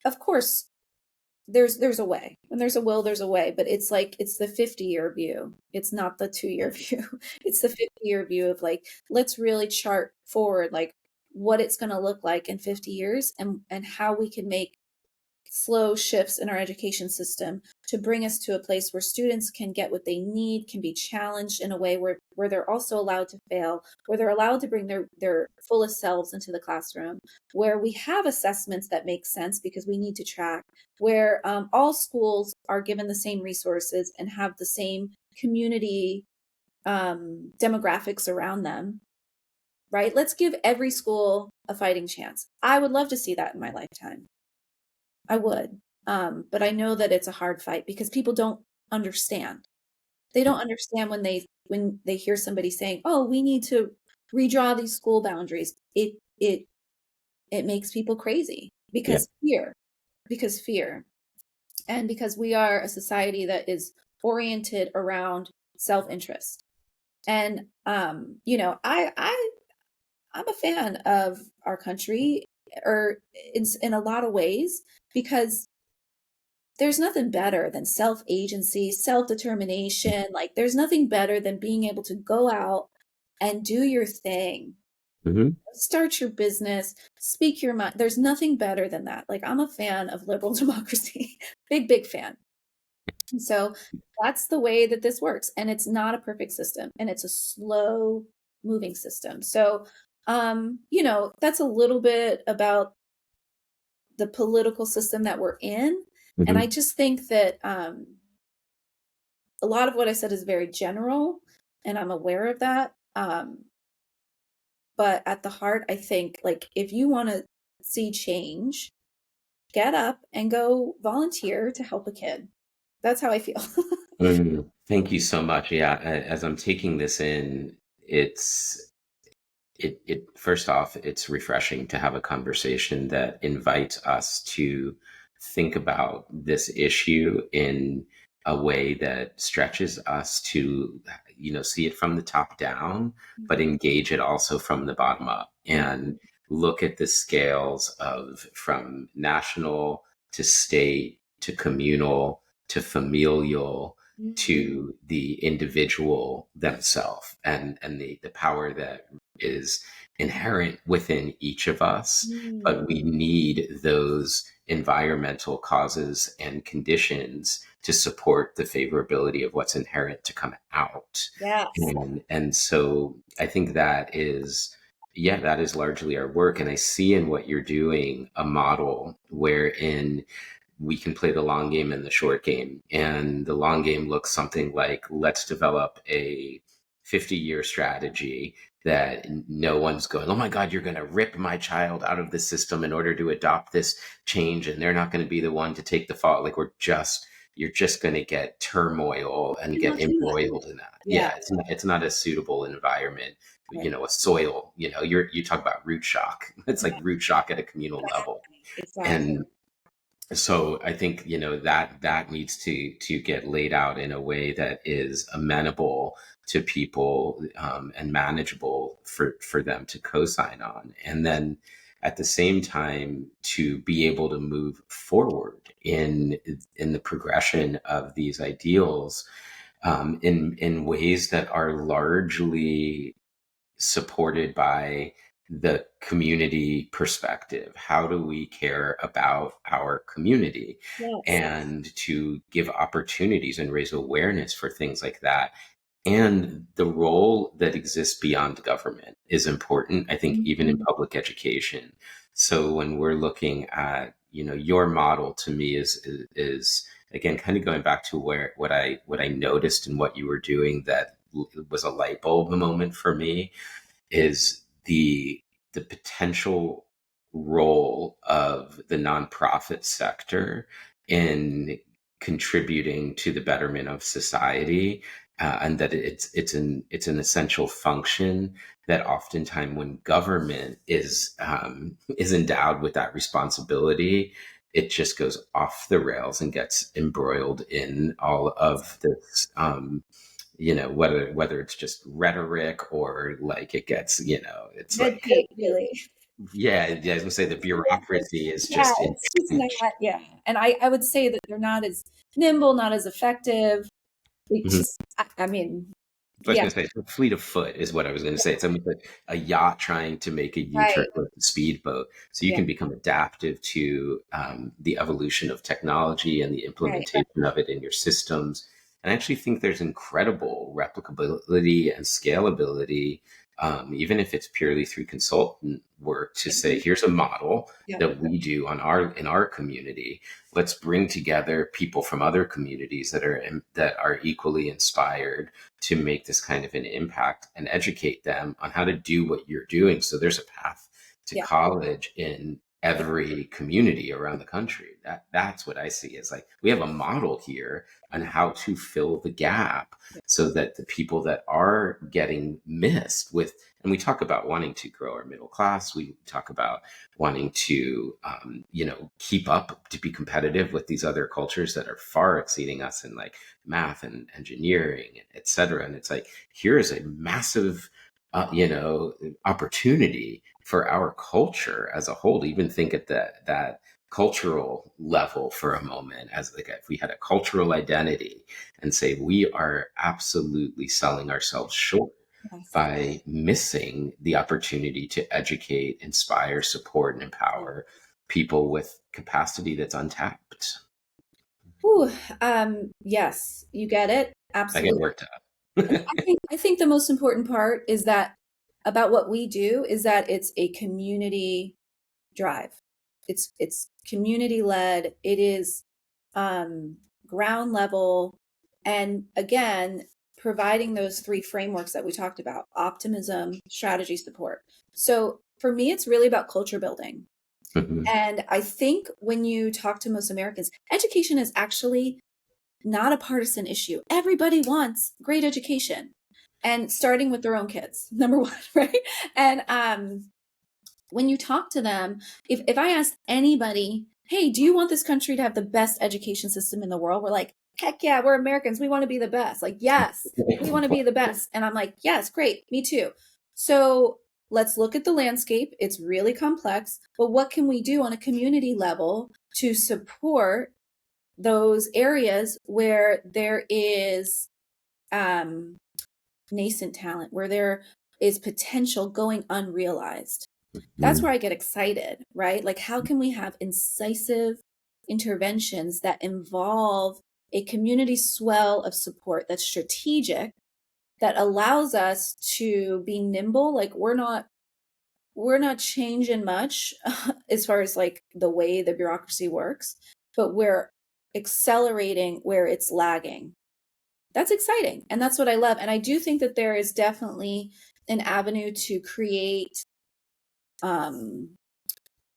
of course there's a way. When there's a will, there's a way, but it's like it's the 50-year view. It's not the 2-year view. It's the 50-year view of like, let's really chart forward like what it's going to look like in 50 years, and how we can make slow shifts in our education system to bring us to a place where students can get what they need, can be challenged in a way where they're also allowed to fail, where they're allowed to bring their fullest selves into the classroom, where we have assessments that make sense because we need to track, where all schools are given the same resources and have the same community demographics around them, right? Let's give every school a fighting chance. I would love to see that in my lifetime. I would. But I know that it's a hard fight because people don't understand. They don't understand when they hear somebody saying, "Oh, we need to redraw these school boundaries." It makes people crazy Yeah. because fear, and because we are a society that is oriented around self-interest. And I'm a fan of our country, or in a lot of ways, because there's nothing better than self-agency, self-determination. Like there's nothing better than being able to go out and do your thing, Hmm. start your business, speak your mind. There's nothing better than that. Like I'm a fan of liberal democracy. Big fan. And so that's the way that this works. And it's not a perfect system, and it's a slow moving system. So that's a little bit about the political system that we're in. And I Hmm. just think that a lot of what I said is very general, and I'm aware of that. But at the heart, I think like if you want to see change, get up and go volunteer to help a kid. That's how I feel. Thank you so much. Yeah, as I'm taking this in, it's it first off, it's refreshing to have a conversation that invites us to think about this issue in a way that stretches us to, see it from the top down, but Mhm. engage it also from the bottom up Mhm. and look at the scales of from national to state to communal to familial Mhm. to the individual themselves, and the power that is inherent within each of us, Mm. but we need those environmental causes and conditions to support the favorability of what's inherent to come out. Yes. And so I think that is, yeah, that is largely our work. And I see in what you're doing a model wherein we can play the long game and the short game. And the long game looks something like, let's develop a 50-year strategy that no one's going, oh my God, you're going to rip my child out of the system in order to adopt this change. And they're not going to be the one to take the fault. Like you're just going to get turmoil We and get cannot do that. embroiled in that. Yeah. Yeah. It's not a suitable environment. Right. A soil, you talk about root shock. It's like root shock at a communal level. Exactly. And so I think that needs to get laid out in a way that is amenable to people, and manageable for them to co-sign on, and then at the same time to be able to move forward in the progression of these ideals, in ways that are largely supported by the community perspective. How do we care about our community? Yes. And to give opportunities and raise awareness for things like that. And the role that exists beyond government is important, I think, even in Mhm. public education. So when we're looking at, your model to me is again kind of going back to where what I noticed and what you were doing that was a light bulb moment for me is the potential role of the nonprofit sector in contributing to the betterment of society, and that it's an essential function that oftentimes when government is endowed with that responsibility, it just goes off the rails and gets embroiled in all of this, whether it's just rhetoric or like it gets, it's Red like, tape, really. yeah, I was gonna say the bureaucracy is Yeah, just it's just entrenched. not, yeah. And I would say that they're not as nimble, not as effective. It Mhm. just, I mean, I was yeah, going to say, it's a fleet of foot is what I was going to say. It's almost like a yacht trying to make a U-turn right. with a speedboat. So you Yeah, can become adaptive to the evolution of technology and the right. implementation of it in your systems. And I actually think there's incredible replicability and scalability, even if it's purely through consultant work, to say, here's a model Yeah, that we do in our community. Let's bring together people from other communities that are equally inspired to make this kind of an impact and educate them on how to do what you're doing. So there's a path to yeah, college in every community around the country. That's what I see is like we have a model here on how to fill the gap so that the people that are getting missed with, and we talk about wanting to grow our middle class, we talk about wanting to keep up to be competitive with these other cultures that are far exceeding us in like math and engineering, et cetera. And it's like, here is a massive, opportunity for our culture as a whole to even think at that cultural level for a moment, as like if we had a cultural identity and say we are absolutely selling ourselves short yes. by missing the opportunity to educate, inspire, support, and Yeah. empower people with capacity that's untapped. Ooh, yes, you get it. I get Absolutely. worked up. And I think the most important part is that about what we do is that it's a community drive. It's community led. It is um, ground level, and again, providing those three frameworks that we talked about: optimism, strategy, support. So for me, it's really about culture building. Mhm, And I think when you talk to most Americans, education is actually not a partisan issue. Everybody wants great education, and starting with their own kids, number one, right? And when you talk to them, if I ask anybody, hey, do you want this country to have the best education system in the world? We're like, heck yeah, we're Americans. We want to be the best. Like, yes, we want to be the best. And I'm like, yes, great, me too. So let's look at the landscape. It's really complex, but what can we do on a community level to support those areas where there is um, nascent talent, where there is potential going unrealized? That's mhm, where I get excited, right? Like, how can we have incisive interventions that involve a community swell of support that's strategic, that allows us to be nimble? Like, we're not changing much as far as like the way the bureaucracy works, but we're accelerating where it's lagging. That's exciting. And that's what I love. And I do think that there is definitely an avenue to create um,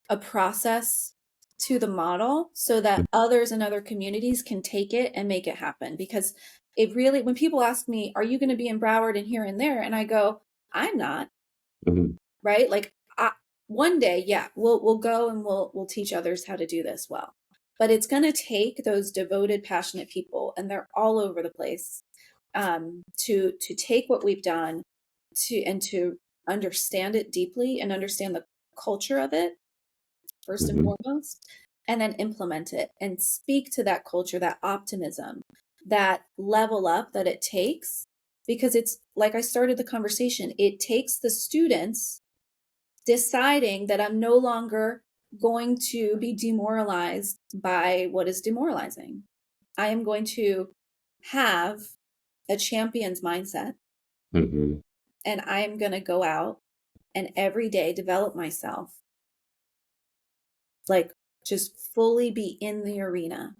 a process to the model so that others in other communities can take it and make it happen. Because it really, when people ask me, are you going to be in Broward and here and there? And I go, I'm not, mhm, right? Like one day, yeah, we'll go and we'll teach others how to do this well. But it's going to take those devoted, passionate people, and they're all over the place, to take what we've done to understand it deeply and understand the culture of it first and mhm, foremost, and then implement it and speak to that culture, that optimism, that level up that it takes. Because it's like I started the conversation, it takes the students deciding that I'm no longer going to be demoralized by what is demoralizing. I am going to have a champion's mindset, mhm. and I am going to go out and every day develop myself, like just fully be in the arena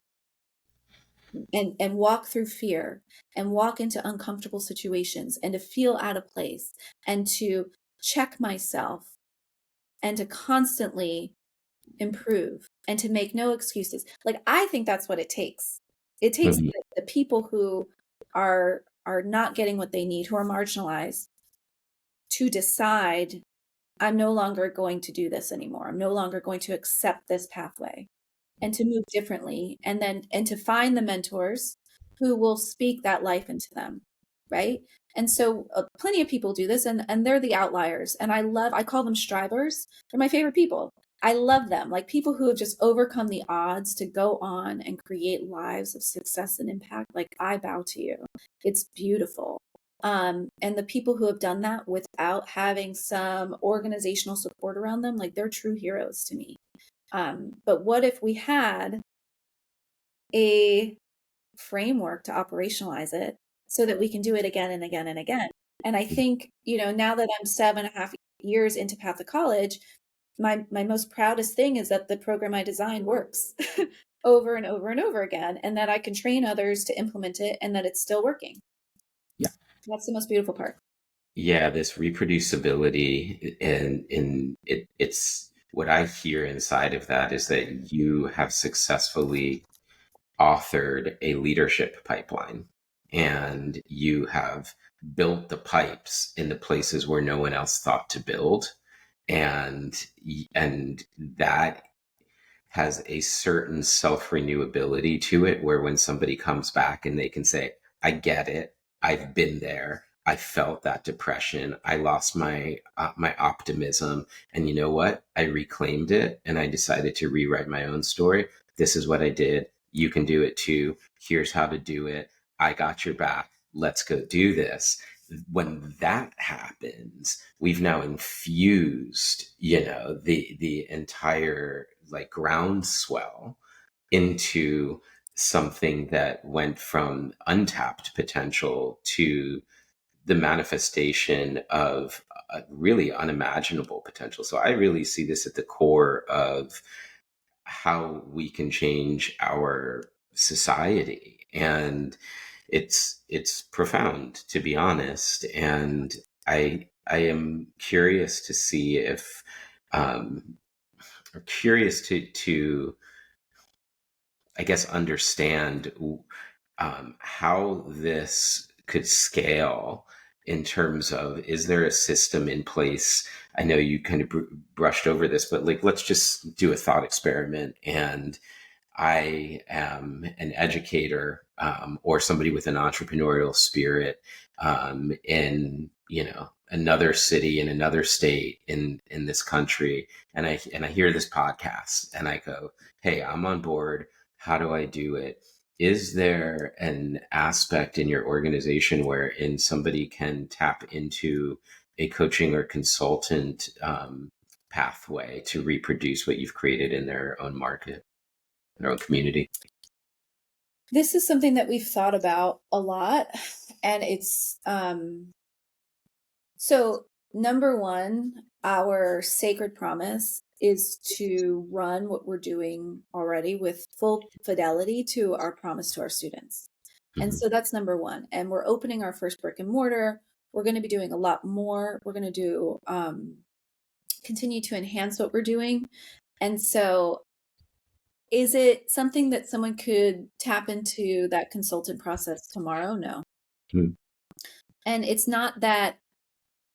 and walk through fear and walk into uncomfortable situations and to feel out of place and to check myself and to constantly improve and to make no excuses. Like, I think that's what it takes. It takes Mhm. the people who are not getting what they need, who are marginalized, to decide, I'm no longer going to do this anymore. I'm no longer going to accept this pathway, and to move differently, and to find the mentors who will speak that life into them, right? And so plenty of people do this, and they're the outliers, and I call them strivers. They're my favorite people. I love them, like people who have just overcome the odds to go on and create lives of success and impact. Like, I bow to you. It's beautiful. And the people who have done that without having some organizational support around them, like, they're true heroes to me. But what if we had a framework to operationalize it so that we can do it again and again and again? And I think, now that I'm 7.5 years into Path to College, my most proudest thing is that the program I designed works over and over and over again, and that I can train others to implement it, and that it's still working. Yeah. That's the most beautiful part. Yeah, this reproducibility and it's what I hear inside of that is that you have successfully authored a leadership pipeline and you have built the pipes in the places where no one else thought to build, and that has a certain self renewability to it where when somebody comes back and they can say, I get it, I've been there, I felt that depression, I lost my optimism, and you know what, I reclaimed it and I decided to rewrite my own story. This is what I did, you can do it too, here's how to do it, I got your back, let's go do this. When that happens, we've now infused, the entire like groundswell into something that went from untapped potential to the manifestation of really unimaginable potential. So I really see this at the core of how we can change our society, and it's profound, to be honest. And I am curious to see if or curious to I guess understand how this could scale in terms of, is there a system in place? I know you kind of brushed over this, but like, let's just do a thought experiment. And I am an educator, or somebody with an entrepreneurial spirit, in another city in another state in this country, and I hear this podcast and I go, hey, I'm on board. How do I do it? Is there an aspect in your organization wherein somebody can tap into a coaching or consultant pathway to reproduce what you've created in their own market, their own community? This is something that we've thought about a lot, and it's so number one, our sacred promise is to run what we're doing already with full fidelity to our promise to our students. And Mhm. so that's number one. And we're opening our first brick and mortar. We're going to be doing a lot more. We're going to do continue to enhance what we're doing. And so, is it something that someone could tap into that consultant process tomorrow? No. Mhm. And it's not that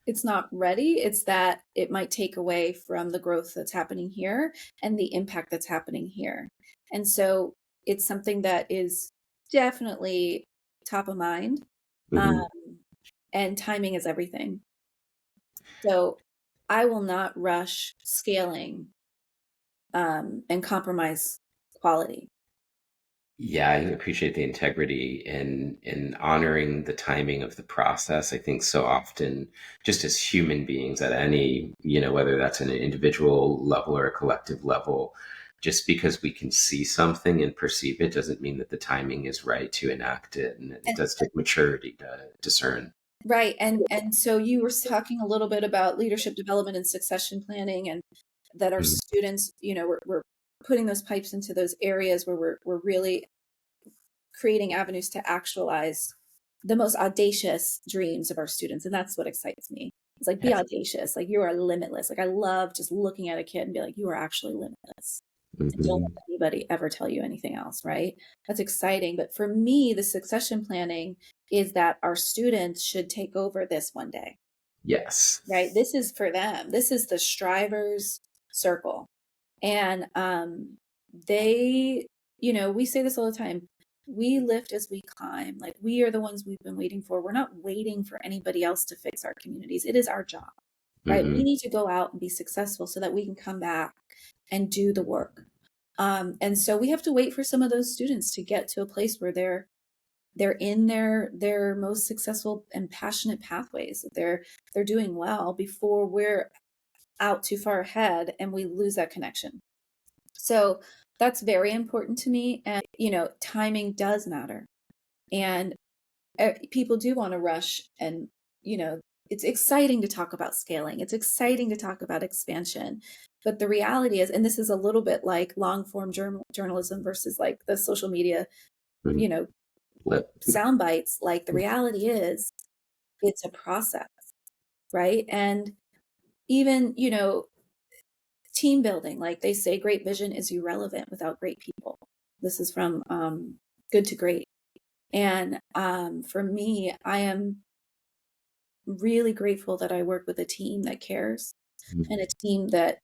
it's not ready, it's that it might take away from the growth that's happening here and the impact that's happening here. And so it's something that is definitely top of mind. Um, Mhm. and timing is everything. So I will not rush scaling and compromise quality. Yeah, I appreciate the integrity in honoring the timing of the process. I think so often, just as human beings at any, whether that's an individual level or a collective level, just because we can see something and perceive it doesn't mean that the timing is right to enact it. And it And does take maturity to discern. right, and so you were talking a little bit about leadership development and succession planning, and that our Mhm. students, we're putting those pipes into those areas where we're really creating avenues to actualize the most audacious dreams of our students. And that's what excites me. It's like, be Excellent. audacious. Like, you are limitless. Like, I love just looking at a kid and be like, you are actually limitless. Don't Hmm. let anybody ever tell you anything else, right? That's exciting. But for me, the succession planning is that our students should take over this one day, Yes. right? This is for them. This is the strivers circle. And they, we say this all the time. We lift as we climb. Like we are the ones we've been waiting for. We're not waiting for anybody else to fix our communities. It is our job, right? We Hmm. need to go out and be successful so that we can come back and do the work. And so we have to wait for some of those students to get to a place where they're in their most successful and passionate pathways. They're doing well before we're out too far ahead and we lose that connection. So that's very important to me. And, timing does matter. And people do want to rush. And, it's exciting to talk about scaling, it's exciting to talk about expansion. But the reality is, and this is a little bit like long form journalism versus like the social media, you know, Flip. sound bites, like the reality is it's a process, right? And even, team building, like they say, great vision is irrelevant without great people. This is from Good to Great. And for me, I am really grateful that I work with a team that cares and a team that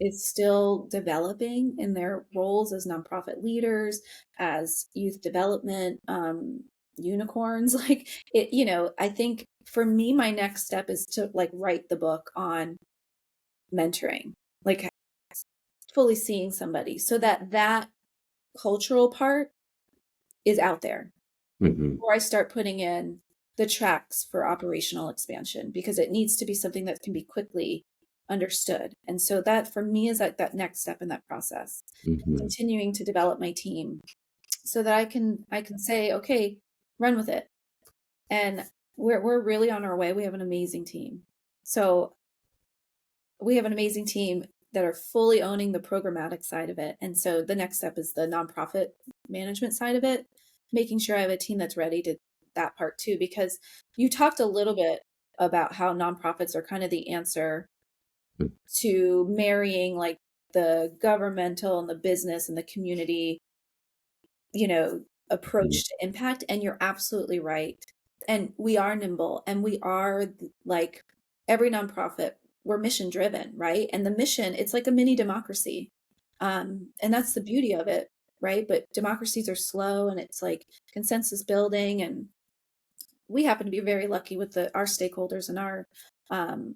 is still developing in their roles as nonprofit leaders, as youth development unicorns. Like it, I think for me, my next step is to like write the book on mentoring, like fully seeing somebody so that that cultural part is out there Hmm. before I start putting in the tracks for operational expansion, because it needs to be something that can be quickly understood. And so that for me is like that next step in that process, Hmm. continuing to develop my team so that I can say, okay, run with it. And we're really on our way. We have an amazing team. So we have an amazing team that are fully owning the programmatic side of it. And so the next step is the nonprofit management side of it, making sure I have a team that's ready to that part too, because you talked a little bit about how nonprofits are kind of the answer to marrying like the governmental and the business and the community, approach to impact. And you're absolutely right. And we are nimble and we are like every nonprofit, we're mission driven, right? And the mission, it's like a mini democracy. And that's the beauty of it, right? But democracies are slow and it's like consensus building. And we happen to be very lucky with our stakeholders and our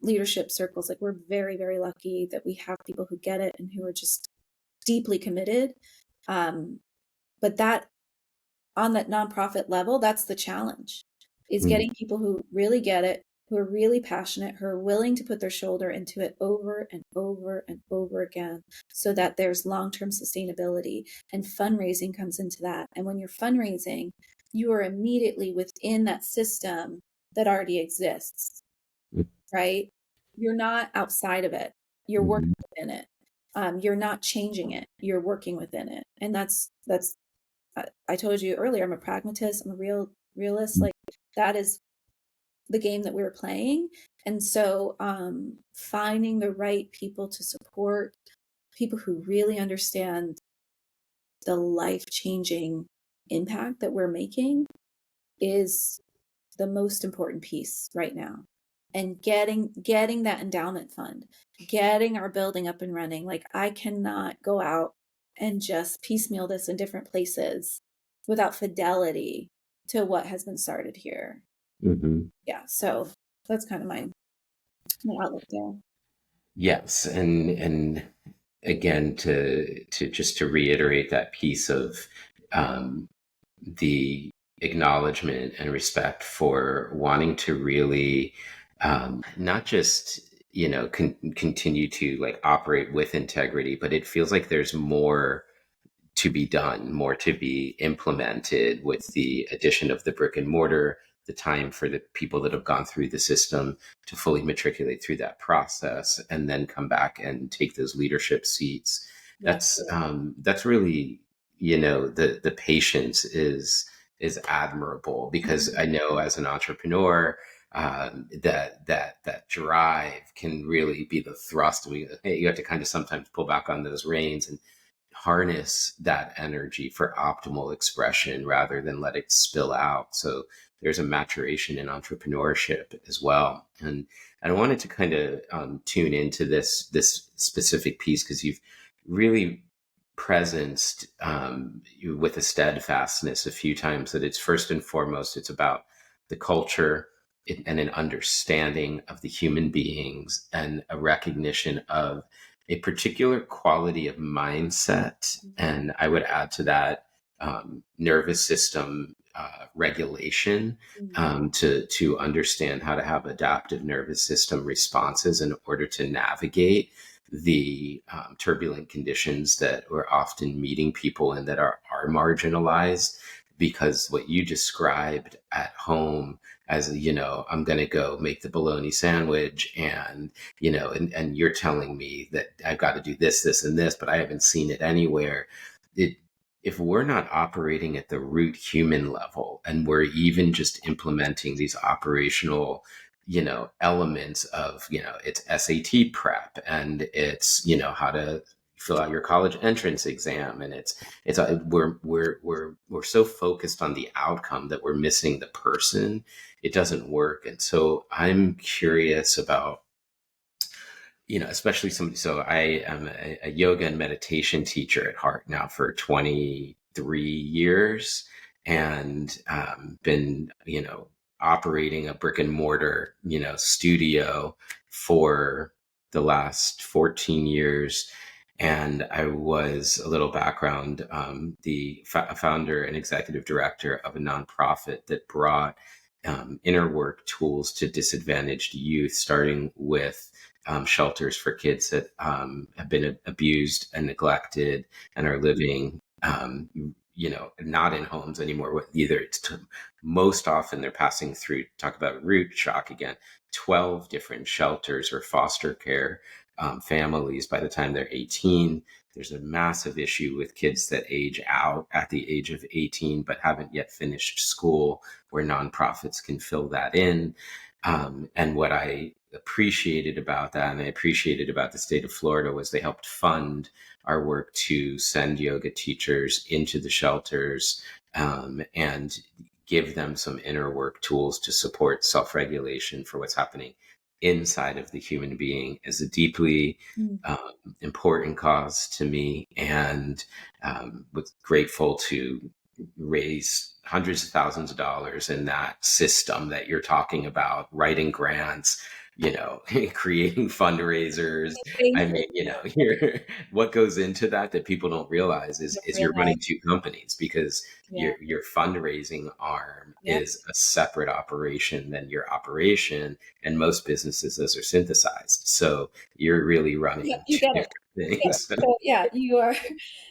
leadership circles. Like we're very, very lucky that we have people who get it and who are just deeply committed. But that on that nonprofit level, that's the challenge, is Hmm. getting people who really get it, who are really passionate, who are willing to put their shoulder into it over and over and over again so that there's long-term sustainability, and fundraising comes into that. And when you're fundraising, you are immediately within that system that already exists, right? You're not outside of it. You're working Hmm. within it. You're not changing it. You're working within it. And that's I told you earlier, I'm a pragmatist, I'm a realist. Like that is the game that we were playing. And so finding the right people to support, people who really understand the life-changing impact that we're making is the most important piece right now. And getting that endowment fund, getting our building up and running. Like I cannot go out and just piecemeal this in different places without fidelity to what has been started here. Hmm. Yeah, so that's kind of my outlook there. Yes, and again, to just to reiterate that piece of um, the acknowledgement and respect for wanting to really not just continue to like operate with integrity, but it feels like there's more to be done, more to be implemented with the addition of the brick and mortar, the time for the people that have gone through the system to fully matriculate through that process and then come back and take those leadership seats. Yeah. That's really, the patience is admirable, because Mhm. I know as an entrepreneur, that drive can really be the thrust. You have to kind of sometimes pull back on those reins and harness that energy for optimal expression rather than let it spill out. So there's a maturation in entrepreneurship as well. And I wanted to kind of tune into this specific piece because you've really presenced you with a steadfastness a few times that it's first and foremost it's about the culture and an understanding of the human beings and a recognition of a particular quality of mindset. And I would add to that nervous system regulation to understand how to have adaptive nervous system responses in order to navigate the turbulent conditions that we're often meeting people in that are marginalized. Because what you described at home as, I'm going to go make the bologna sandwich and, and you're telling me that I've got to do this, and this, but I haven't seen it anywhere. It, if we're not operating at the root human level and we're even just implementing these operational elements of it's SAT prep and it's how to fill out your college entrance exam, and we're so focused on the outcome that we're missing the person. It doesn't work. And so I'm curious about especially somebody. So I am a yoga and meditation teacher at heart now for 23 years, and been operating a brick and mortar studio for the last 14 years. And I was, a little background, the founder and executive director of a nonprofit that brought inner work tools to disadvantaged youth, starting with shelters for kids that have been abused and neglected and are living, not in homes anymore. Either most often they're passing through, talk about root shock again, 12 different shelters or foster care families by the time they're 18. There's a massive issue with kids that age out at the age of 18 but haven't yet finished school, where nonprofits can fill that in. And what I appreciated about that, and I appreciated about the state of Florida, was they helped fund our work to send yoga teachers into the shelters and give them some inner work tools to support self-regulation for what's happening inside of the human being, is a deeply important cause to me, and was grateful to raise hundreds of thousands of dollars in that system that you're talking about, writing grants, creating fundraisers. I Thank you. mean, what goes into that people don't realize I don't is you're realize. running two companies, because Yeah. your fundraising arm Yep. is a separate operation than your operation, and most businesses, those are synthesized. So you're really Yeah, running you two get it. different Yeah. things. So yeah,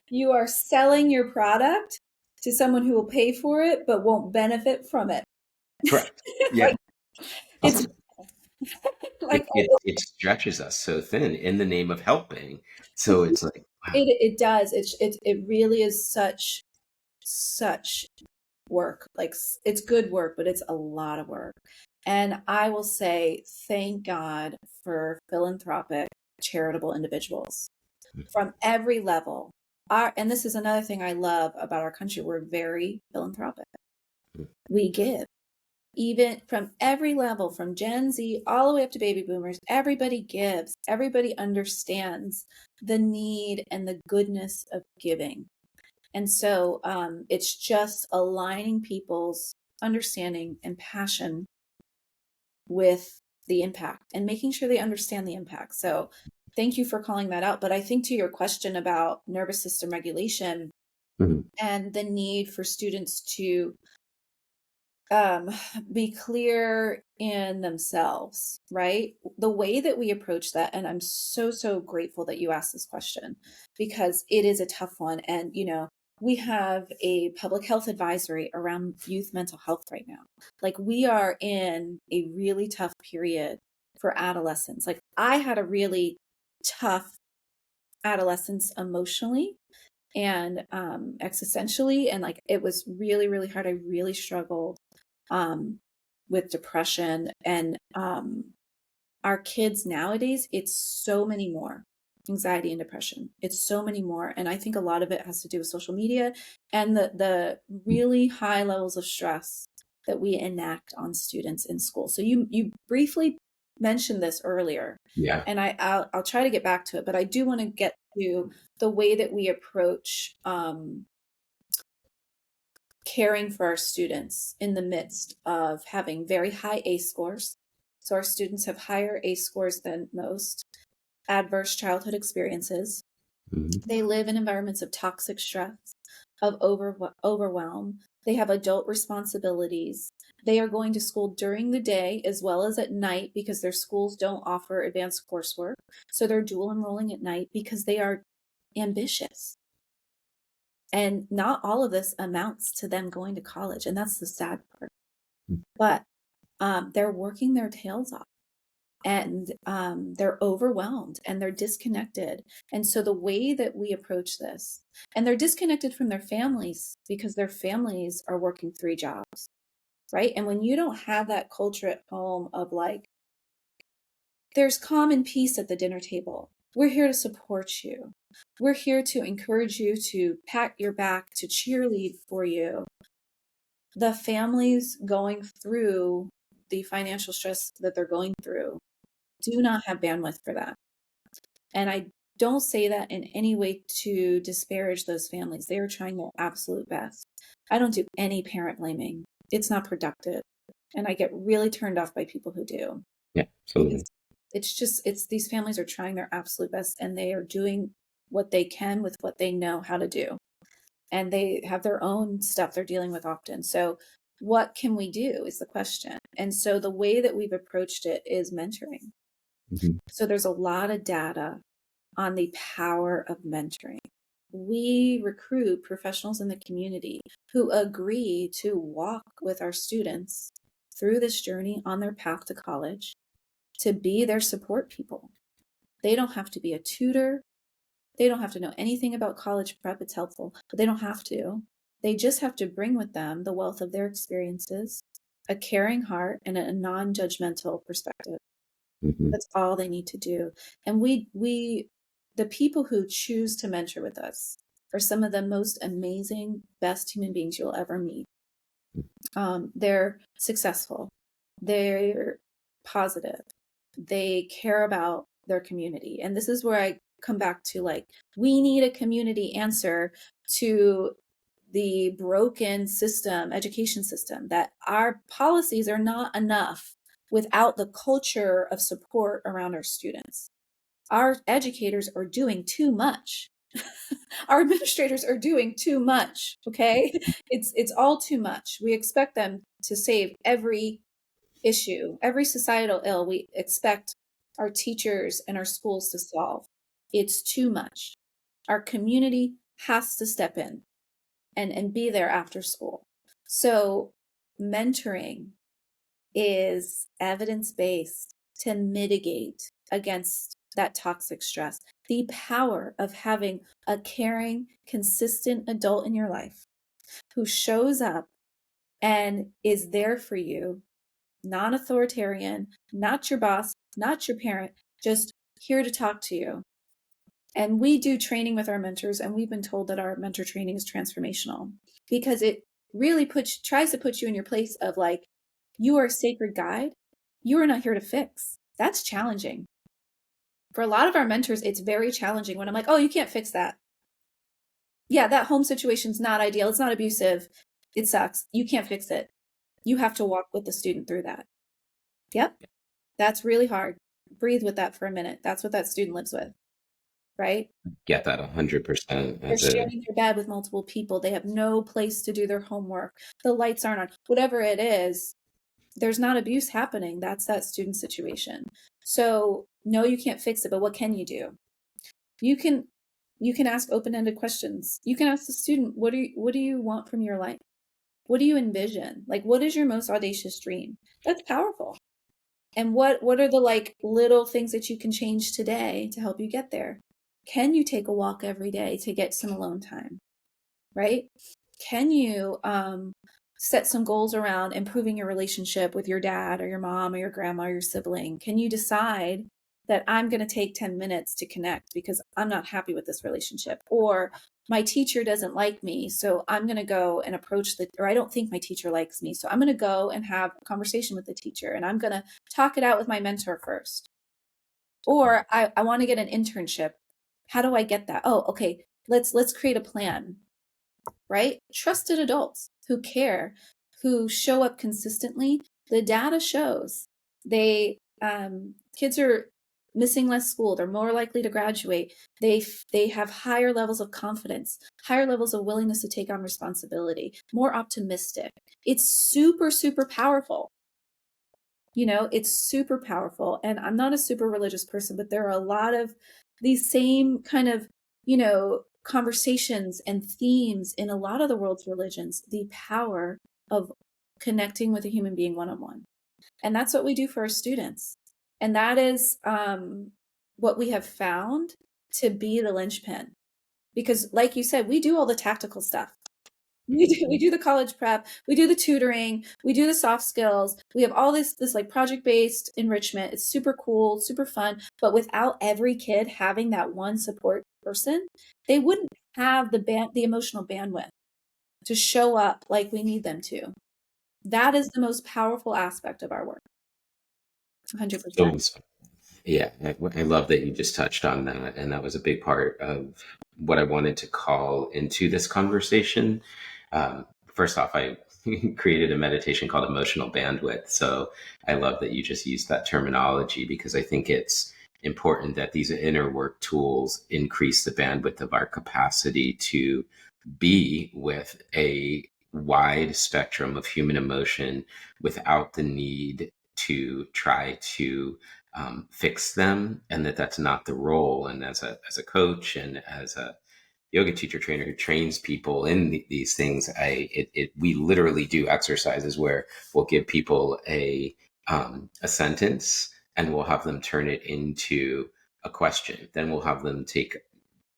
you are selling your product to someone who will pay for it but won't benefit from it. Correct. Yeah. Like it's like It stretches us so thin in the name of helping. So it's like, wow. it does. It really is such work. Like it's good work, but it's a lot of work. And I will say, thank God for philanthropic, charitable individuals from every level. And this is another thing I love about our country. We're very philanthropic. We give, even from every level, from Gen Z all the way up to baby boomers. Everybody gives. Everybody understands the need and the goodness of giving. And so it's just aligning people's understanding and passion with the impact and making sure they understand the impact. So thank you for calling that out. But I think to your question about nervous system regulation Mhm. and the need for students to um, be clear in themselves, right? The way that we approach that, and I'm so grateful that you asked this question because it is a tough one. And, we have a public health advisory around youth mental health right now. Like, we are in a really tough period for adolescents. Like, I had a really tough adolescence emotionally and existentially, and like it was really hard. I really struggled. with depression. And our kids nowadays, it's so many more anxiety and depression. It's so many more. And I think a lot of it has to do with social media and the really high levels of stress that we enact on students in school. So you briefly mentioned this earlier, Yeah. and I'll try to get back to it, but I do want to get to the way that we approach caring for our students in the midst of having very high ACE scores. So our students have higher ACE scores than most, adverse childhood experiences. Hmm. They live in environments of toxic stress, of overwhelm. They have adult responsibilities. They are going to school during the day as well as at night because their schools don't offer advanced coursework. So they're dual enrolling at night because they are ambitious. And not all of this amounts to them going to college. And that's the sad part. But they're working their tails off, and they're overwhelmed and they're disconnected. And so the way that we approach this, and they're disconnected from their families because their families are working 3 jobs, right? And when you don't have that culture at home of like, there's calm and peace at the dinner table. We're here to support you. We're here to encourage you, to pat your back, to cheerlead for you. The families going through the financial stress that they're going through do not have bandwidth for that. And I don't say that in any way to disparage those families. They are trying their absolute best. I don't do any parent blaming. It's not productive. And I get really turned off by people who do. Yeah, Because absolutely. it's these families are trying their absolute best and they are doing what they can with what they know how to do. And they have their own stuff they're dealing with often. So what can we do is the question. And so the way that we've approached it is mentoring. Hmm. So there's a lot of data on the power of mentoring. We recruit professionals in the community who agree to walk with our students through this journey on their path to college, to be their support people. They don't have to be a tutor. They don't have to know anything about college prep. It's helpful, but they don't have to. They just have to bring with them the wealth of their experiences, a caring heart, and a non-judgmental perspective. Hmm. That's all they need to do. And the people who choose to mentor with us are some of the most amazing, best human beings you'll ever meet. They're successful. They're positive. They care about their community. And this is where I come back to like, we need a community answer to the broken system, education system, that our policies are not enough without the culture of support around our students. Our educators are doing too much. Our administrators are doing too much. Okay. It's all too much. We expect them to save every issue, every societal ill we expect our teachers and our schools to solve. It's too much. Our community has to step in and be there after school. So mentoring is evidence-based to mitigate against that toxic stress. The power of having a caring, consistent adult in your life who shows up and is there for you, non-authoritarian, not your boss, not your parent, just here to talk to you. And we do training with our mentors, and we've been told that our mentor training is transformational because it really tries to put you in your place of like, you are a sacred guide. You are not here to fix. That's challenging. For a lot of our mentors, it's very challenging when I'm like, oh, you can't fix that. Yeah, that home situation's not ideal. It's not abusive. It sucks. You can't fix it. You have to walk with the student through that. Yep. That's really hard. Breathe with that for a minute. That's what that student lives with, right? Get that 100% They're as a. sharing their bed with multiple people. They have no place to do their homework. The lights aren't on. Whatever it is, there's not abuse happening. That's that student situation. So no, you can't fix it, but what can you do? You can ask open-ended questions. You can ask the student, what do you want from your life? What do you envision? Like, what is your most audacious dream? That's powerful. And what are the like little things that you can change today to help you get there? Can you take a walk every day to get some alone time? Right? Can you set some goals around improving your relationship with your dad or your mom or your grandma or your sibling? Can you decide that I'm going to take 10 minutes to connect because I'm not happy with this relationship? Or my teacher doesn't like me, so I'm going to go and approach or I don't think my teacher likes me, so I'm going to go and have a conversation with the teacher, and I'm going to talk it out with my mentor first. Or I want to get an internship. How do I get that? Oh, okay. Let's create a plan, right? Trusted adults who care, who show up consistently. The data shows kids are missing less school. They're more likely to graduate. They have higher levels of confidence, higher levels of willingness to take on responsibility, more optimistic. It's super, super powerful. It's super powerful. And I'm not a super religious person, but there are a lot of these same kind of, conversations and themes in a lot of the world's religions, the power of connecting with a human being one-on-one. And that's what we do for our students. And that is what we have found to be the linchpin. Because like you said, we do all the tactical stuff. We do the college prep, we do the tutoring, we do the soft skills. We have all this like project-based enrichment. It's super cool, super fun. But without every kid having that one support person, they wouldn't have the emotional bandwidth to show up like we need them to. That is the most powerful aspect of our work. 100%. So, yeah, I love that you just touched on that. And that was a big part of what I wanted to call into this conversation. First off, I created a meditation called emotional bandwidth. So I love that you just used that terminology because I think it's important that these inner work tools increase the bandwidth of our capacity to be with a wide spectrum of human emotion without the need to try to fix them, and that's not the role. And as a coach and as a yoga teacher trainer who trains people in these things, we literally do exercises where we'll give people a sentence and we'll have them turn it into a question. Then we'll have them take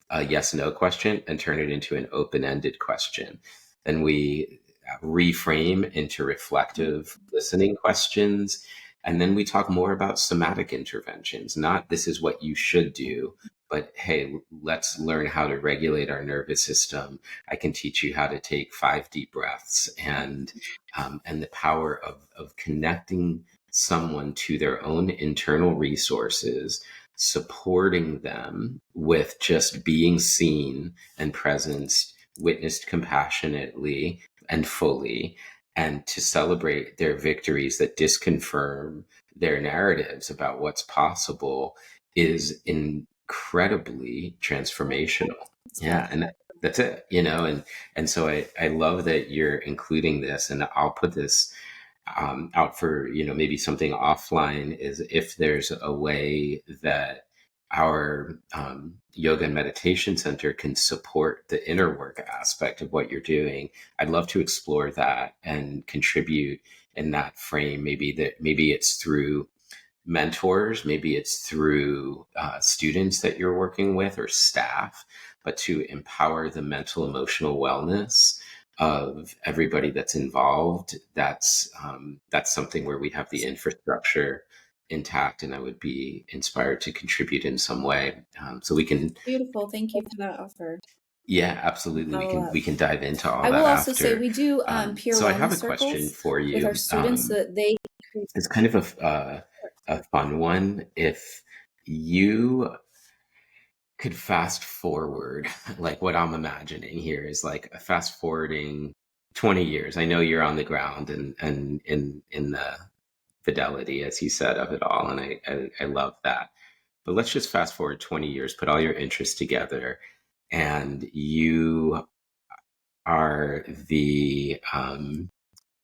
a yes no question and turn it into an open ended question. Then we reframe into reflective listening questions. And then we talk more about somatic interventions, not this is what you should do, but hey, let's learn how to regulate our nervous system. I can teach you how to take 5 deep breaths, and the power of connecting someone to their own internal resources, supporting them with just being seen and present, witnessed compassionately and fully, and to celebrate their victories that disconfirm their narratives about what's possible is incredibly transformational. Yeah, and that's it, and so I love that you're including this, and I'll put this out for maybe something offline, is if there's a way that our yoga and meditation center can support the inner work aspect of what you're doing. I'd love to explore that and contribute in that frame. Maybe it's through mentors, maybe it's through students that you're working with or staff, but to empower the mental emotional wellness of everybody that's involved. That's something where we have the infrastructure intact, and I would be inspired to contribute in some way. So we can, Beautiful. Thank you for that offer. yeah, absolutely, we Follow can up. we can dive into all I that will also say after. we do peer So I have wellness a question circles for with our you. students so that they increase. It's kind of a fun one. If you could fast forward, like what I'm imagining here is like a fast forwarding 20 years. I know you're on the ground and in the fidelity, as you said, of it all. And I love that. But let's just fast forward 20 years, put all your interests together, and you are the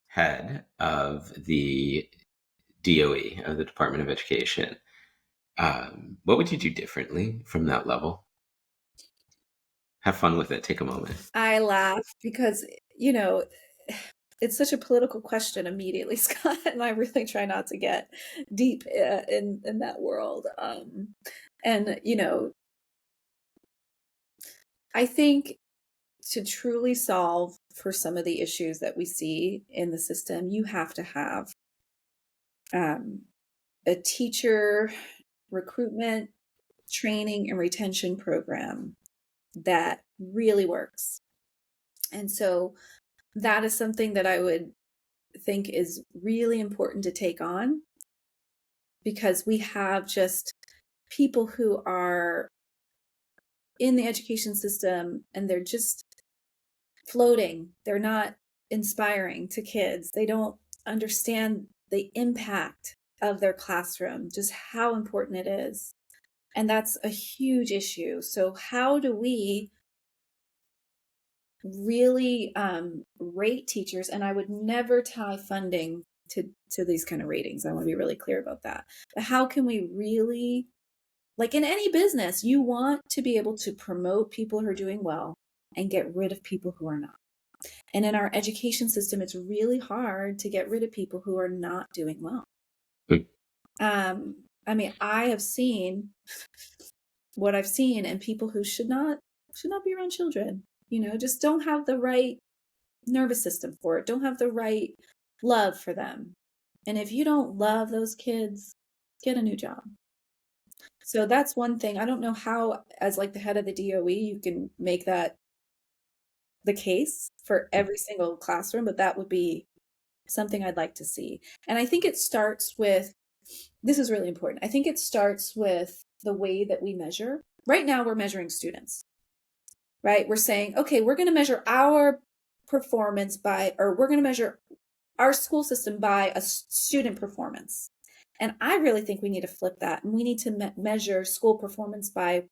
head of the DOE, of the Department of Education. What would you do differently from that level? Have fun with it. Take a moment. I laugh because, it's such a political question immediately, Scott, and I really try not to get deep in that world. And I think to truly solve for some of the issues that we see in the system, you have to have um, a teacher recruitment, training, and retention program that really works. And so that is something that I would think is really important to take on, because we have just people who are in the education system and they're just floating. They're not inspiring to kids. They don't understand the impact of their classroom, just how important it is. And that's a huge issue. So, how do we really rate teachers? And I would never tie funding to these kind of ratings. I want to be really clear about that. But how can we really, like in any business, you want to be able to promote people who are doing well and get rid of people who are not. And in our education system, it's really hard to get rid of people who are not doing well. Mm. I mean, I have seen what I've seen, and people who should not be around children, just don't have the right nervous system for it, don't have the right love for them. And if you don't love those kids, get a new job. So that's one thing. I don't know how, as like the head of the DOE, you can make that the case for every single classroom, but that would be something I'd like to see. And I think it starts with, this is really important. I think it starts with the way that we measure. Right now, we're measuring students, right? We're saying, okay, we're going to measure our performance by, or we're going to measure our school system by a student performance. And I really think we need to flip that. And we need to measure school performance by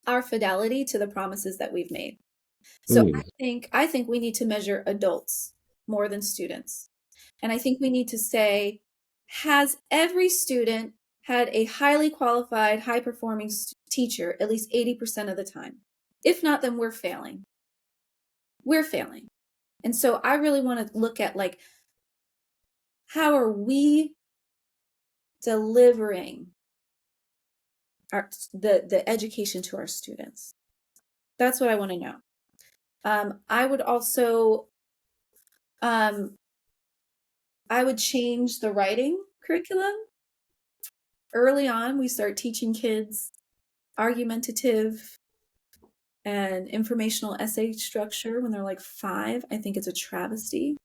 our fidelity to the promises that we've made. So Mm. I think we need to measure adults more than students. And I think we need to say, has every student had a highly qualified, high performing teacher at least 80% of the time? If not, then we're failing. We're failing. And so I really want to look at, like, how are we delivering the education to our students? That's what I want to know. I would also, I would change the writing curriculum. Early on, we start teaching kids argumentative and informational essay structure when they're like 5. I think it's a travesty.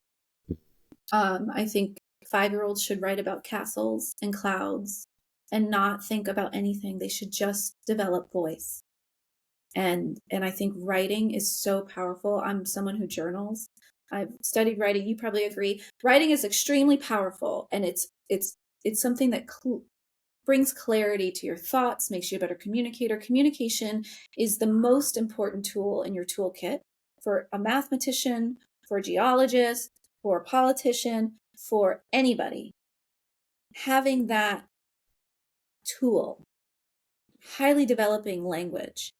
I think 5-year-olds should write about castles and clouds and not think about anything. They should just develop voice. And I think writing is so powerful. I'm someone who journals. I've studied writing. You probably agree. Writing is extremely powerful, and it's something that brings clarity to your thoughts, makes you a better communicator. Communication is the most important tool in your toolkit for a mathematician, for a geologist, for a politician, for anybody. Having that tool, highly developing language,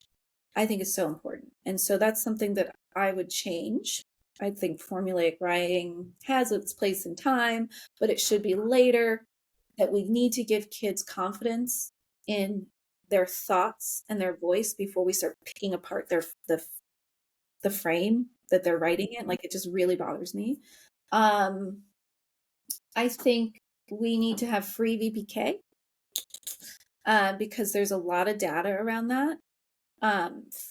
I think is so important. And so that's something that I would change. I think formulaic writing has its place in time, but it should be later. That we need to give kids confidence in their thoughts and their voice before we start picking apart the frame that they're writing in. Like, it just really bothers me. I think we need to have free VPK because there's a lot of data around that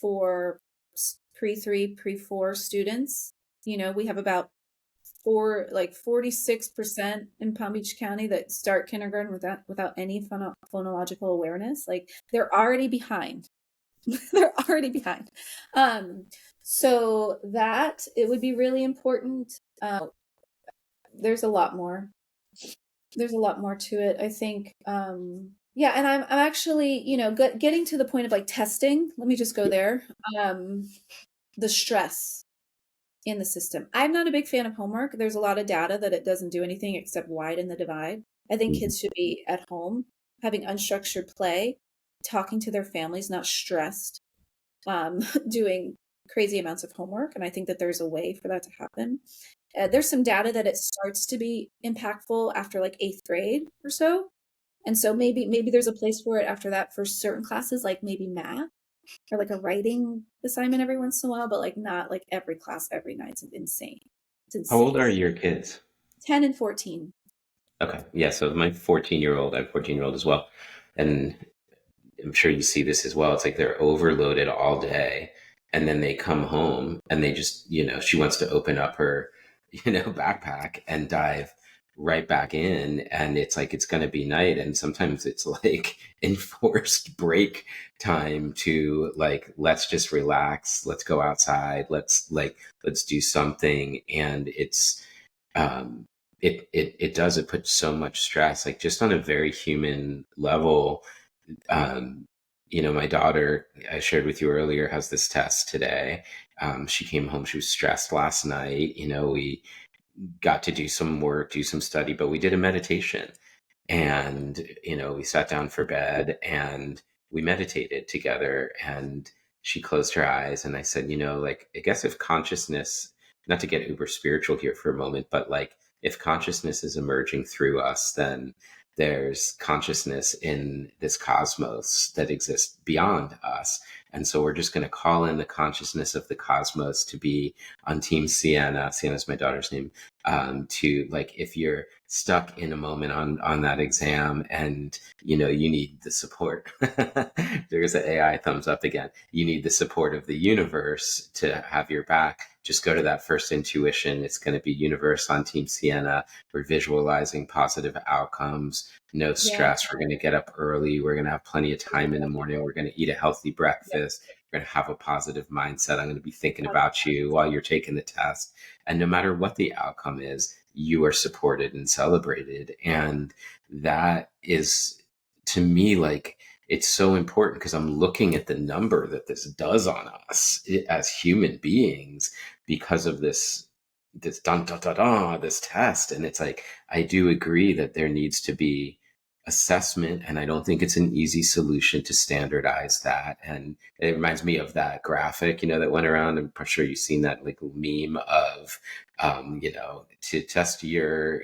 for pre-3, pre-4 students. We have about 46% in Palm Beach County that start kindergarten without any phonological awareness. Like, they're already behind. They're already behind. So that it would be really important. There's a lot more. There's a lot more to it, I think. Yeah, and I'm actually, getting to the point of like testing. Let me just go there. The stress in the system. I'm not a big fan of homework. There's a lot of data that it doesn't do anything except widen the divide. I think Mm. kids should be at home, having unstructured play, talking to their families, not stressed, doing crazy amounts of homework. And I think that there's a way for that to happen. There's some data that it starts to be impactful after like 8th grade or so. And so maybe there's a place for it after that for certain classes, like maybe math. or like a writing assignment every once in a while, but like not like every class every night. It's insane. It's How old insane. are your kids? 10 and 14. Okay. Yeah. So my 14-year-old, I have a 14-year-old as well. And I'm sure you see this as well. It's like they're overloaded all day. And then they come home and they just, she wants to open up her, backpack and dive right back in. And it's like, it's going to be night. And sometimes it's like enforced break time to like, let's just relax. Let's go outside. Let's do something. And um, it does, it puts so much stress, like just on a very human level. um, my daughter, I shared with you earlier, has this test today. She came home, she was stressed last night. We got to do some work, do some study, but we did a meditation. And, we sat down for bed and we meditated together. And she closed her eyes. And I said, like, I guess if consciousness, not to get uber spiritual here for a moment, but like, if consciousness is emerging through us, then there's consciousness in this cosmos that exists beyond us. And so we're just going to call in the consciousness of the cosmos to be on Team Sienna. Sienna's my daughter's name. To like, if you're stuck in a moment on that exam and you need the support. There's an AI thumbs up again. You need the support of the universe to have your back. Just go to that first intuition. It's going to be universe on Team Sienna. We're visualizing positive outcomes, no Yeah. stress. We're going to get up early. We're going to have plenty of time in the morning. We're going to eat a healthy Yeah. breakfast. We're going to have a positive mindset. I'm going to be thinking about you while you're taking the test. And no matter what the outcome is, you are supported and celebrated. And that is, to me, like, it's so important because I'm looking at the number that this does on us as human beings because of this dun dun dun dun, this test. And it's like, I do agree that there needs to be assessment, and I don't think it's an easy solution to standardize that. And it reminds me of that graphic, that went around. I'm sure you've seen that like meme of, to test your,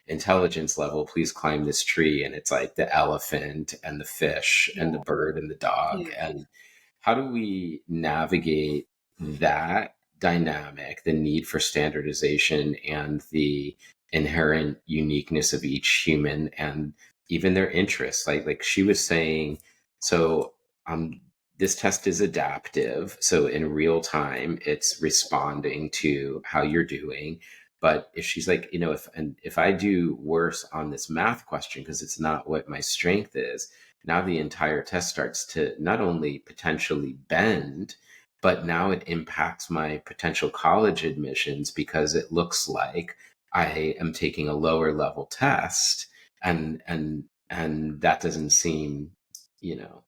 intelligence level, please climb this tree. And it's like the elephant and the fish and the Yeah. bird and the dog. Yeah. And how do we navigate that dynamic, the need for standardization and the inherent uniqueness of each human and even their interests? Like she was saying, so this test is adaptive. So in real time, it's responding to how you're doing. But if she's like, if I do worse on this math question because it's not what my strength is, now the entire test starts to not only potentially bend, but now it impacts my potential college admissions because it looks like I am taking a lower level test, and that doesn't seem,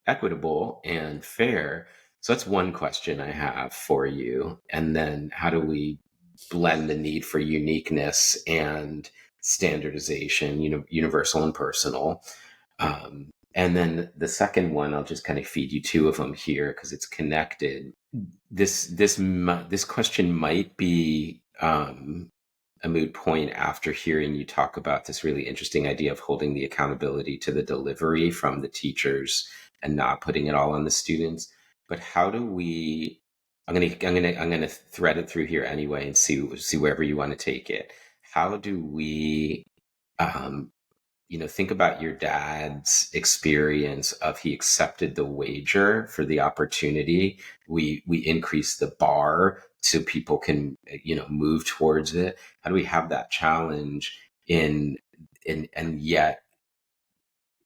equitable and fair. So that's one question I have for you. And then how do we blend the need for uniqueness and standardization, universal and personal? And then the second one, I'll just kind of feed you two of them here because it's connected. This question might be a moot point after hearing you talk about this really interesting idea of holding the accountability to the delivery from the teachers and not putting it all on the students. But how do we? I'm gonna thread it through here anyway and see wherever you want to take it. How do we um, think about your dad's experience of he accepted the wager for the opportunity. We increase the bar so people can, move towards it. How do we have that challenge in and yet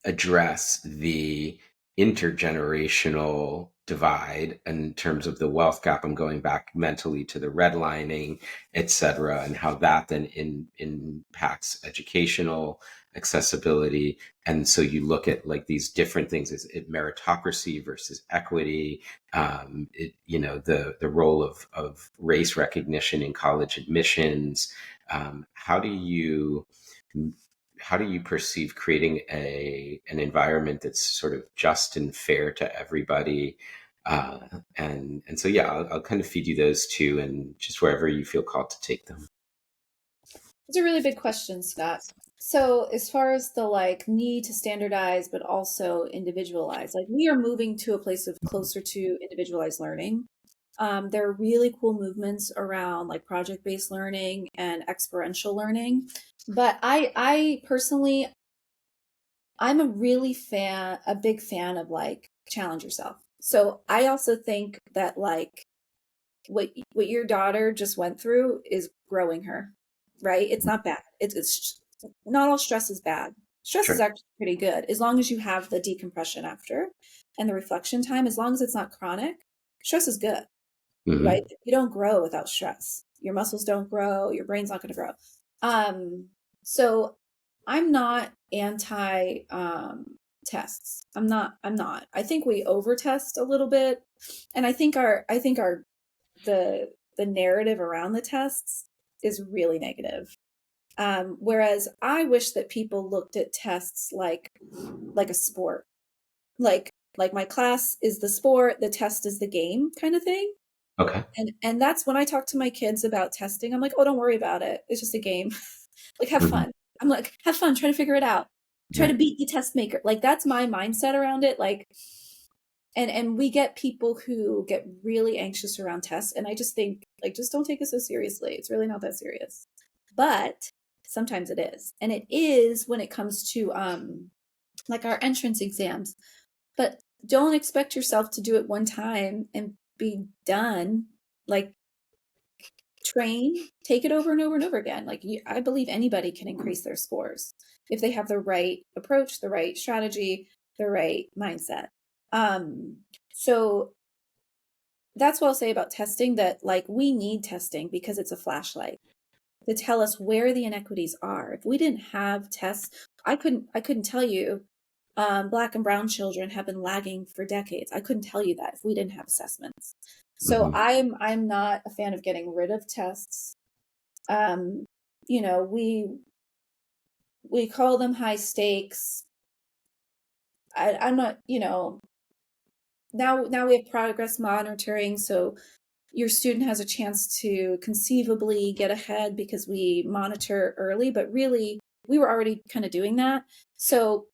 address the intergenerational divide in terms of the wealth gap? I'm going back mentally to the redlining, et cetera, and how that then impacts educational accessibility. And so you look at like these different things: is it meritocracy versus equity? The role of race recognition in college admissions. How do you perceive creating an environment that's sort of just and fair to everybody? And so yeah, I'll kind of feed you those two, and just wherever you feel called to take them. It's a really big question, Scott. So as far as the like need to standardize but also individualize, like we are moving to a place of closer to individualized learning. There are really cool movements around like project-based learning and experiential learning. But I personally, I'm a big fan of like challenge yourself. So I also think that like what your daughter just went through is growing her, right? It's not bad. It's not all stress is bad. Stress is Sure. actually pretty good as long as you have the decompression after and the reflection time. As long as it's not chronic, stress is good, right? Hmm. You don't grow without stress. Your muscles don't grow. Your brain's not going to grow. Um, so I'm not anti tests. I'm not. I'm not. I think we over test a little bit, and I think our the narrative around the tests is really negative. Whereas I wish that people looked at tests like a sport, like my class is the sport, the test is the game kind of thing. Okay. And that's when I talk to my kids about testing. I'm like, oh, don't worry about it. It's just a game. Like, have Hmm. fun. I'm like, have fun. Try to figure it out. Try to Right. beat the test maker. Like that's my mindset around it. Like, and we get people who get really anxious around tests, and I just think like just don't take it so seriously. It's really not that serious. But sometimes it is. And it is when it comes to like our entrance exams. But don't expect yourself to do it one time and be done. Like train, take it over and over and over again. Like I believe anybody can increase their scores if they have the right approach, the right strategy, the right mindset. Um, so that's what I'll say about testing, that like we need testing because it's a flashlight to tell us where the inequities are. If we didn't have tests, I couldn't tell you black and brown children have been lagging for decades. I couldn't tell you that if we didn't have assessments. So Hmm. I'm not a fan of getting rid of tests. Um, you know, we call them high stakes. I'm not, now we have progress monitoring, so your student has a chance to conceivably get ahead because we monitor early, but really we were already kind of doing that. So,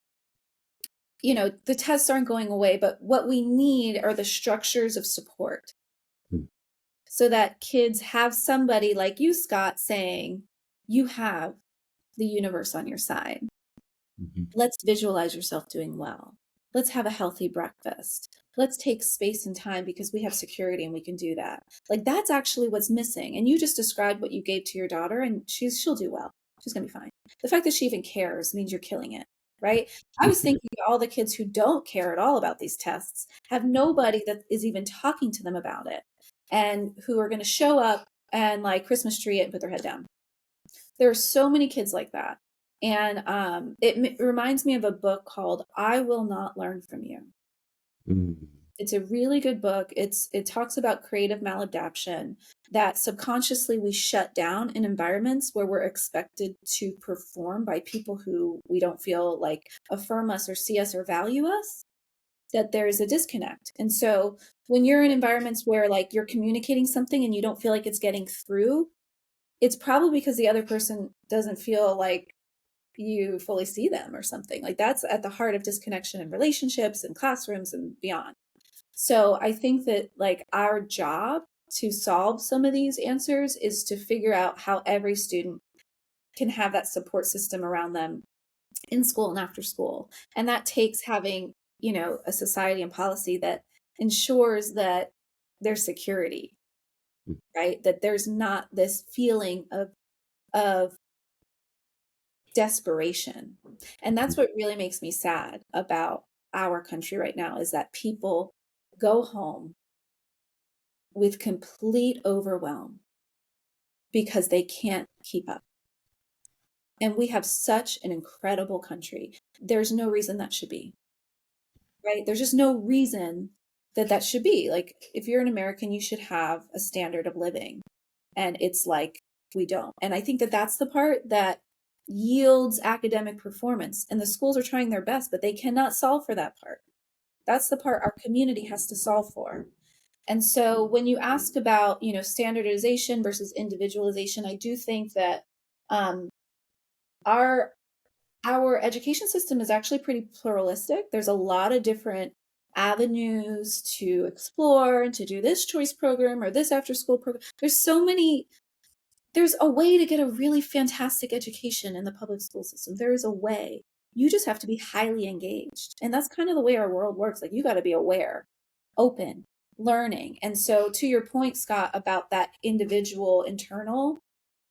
the tests aren't going away, but what we need are the structures of support so that kids have somebody like you, Scott, saying, you have the universe on your side. Hmm. Let's visualize yourself doing well. Let's have a healthy breakfast. Let's take space and time because we have security and we can do that. Like that's actually what's missing. And you just described what you gave to your daughter and she'll do well. She's going to be fine. The fact that she even cares means you're killing it, right? I was thinking all the kids who don't care at all about these tests have nobody that is even talking to them about it and who are going to show up and like Christmas tree it and put their head down. There are so many kids like that. And reminds me of a book called I Will Not Learn From You. Hmm. It's a really good book. It talks about creative maladaptation, that subconsciously we shut down in environments where we're expected to perform by people who we don't feel like affirm us or see us or value us, that there's a disconnect. And so when you're in environments where like you're communicating something and you don't feel like it's getting through, it's probably because the other person doesn't feel like you fully see them or something. Like that's at the heart of disconnection in relationships and classrooms and beyond. So I think that like our job to solve some of these answers is to figure out how every student can have that support system around them in school and after school. And that takes having, a society and policy that ensures that there's security, right? That there's not this feeling of desperation. And that's what really makes me sad about our country right now is that people go home with complete overwhelm because they can't keep up. And we have such an incredible country. There's no reason that should be, right? There's just no reason that that should be. Like, if you're an American, you should have a standard of living. And it's like, we don't. And I think that that's the part that yields academic performance. And the schools are trying their best, but they cannot solve for that part. That's the part our community has to solve for. And so when you ask about, standardization versus individualization, I do think that um, our Our education system is actually pretty pluralistic. There's a lot of different avenues to explore and to do this choice program or this after school program. There's a way to get a really fantastic education in the public school system. There is a way. You just have to be highly engaged. And that's kind of the way our world works. Like, you got to be aware, open, learning. And so, to your point, Scott, about that individual internal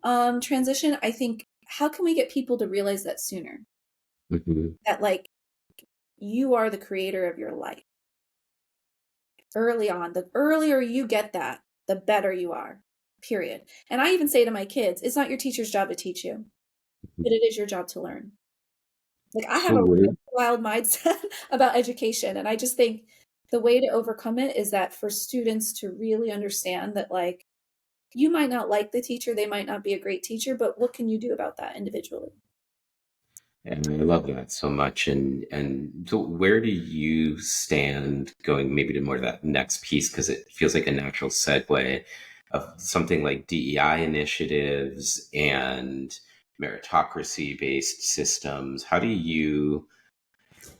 transition, I think, how can we get people to realize that sooner? Hmm. That, like, you are the creator of your life early on. The earlier you get that, the better you are, period. And I even say to my kids, it's not your teacher's job to teach you, but it is your job to learn. Like, I So have a where really wild mindset about education. And I just think the way to overcome it is that for students to really understand that, like, you might not like the teacher, they might not be a great teacher, but what can you do about that individually? And I love that so much. And so where do you stand going maybe to more of that next piece? Because it feels like a natural segue of something like DEI initiatives and meritocracy based systems. How do you Well,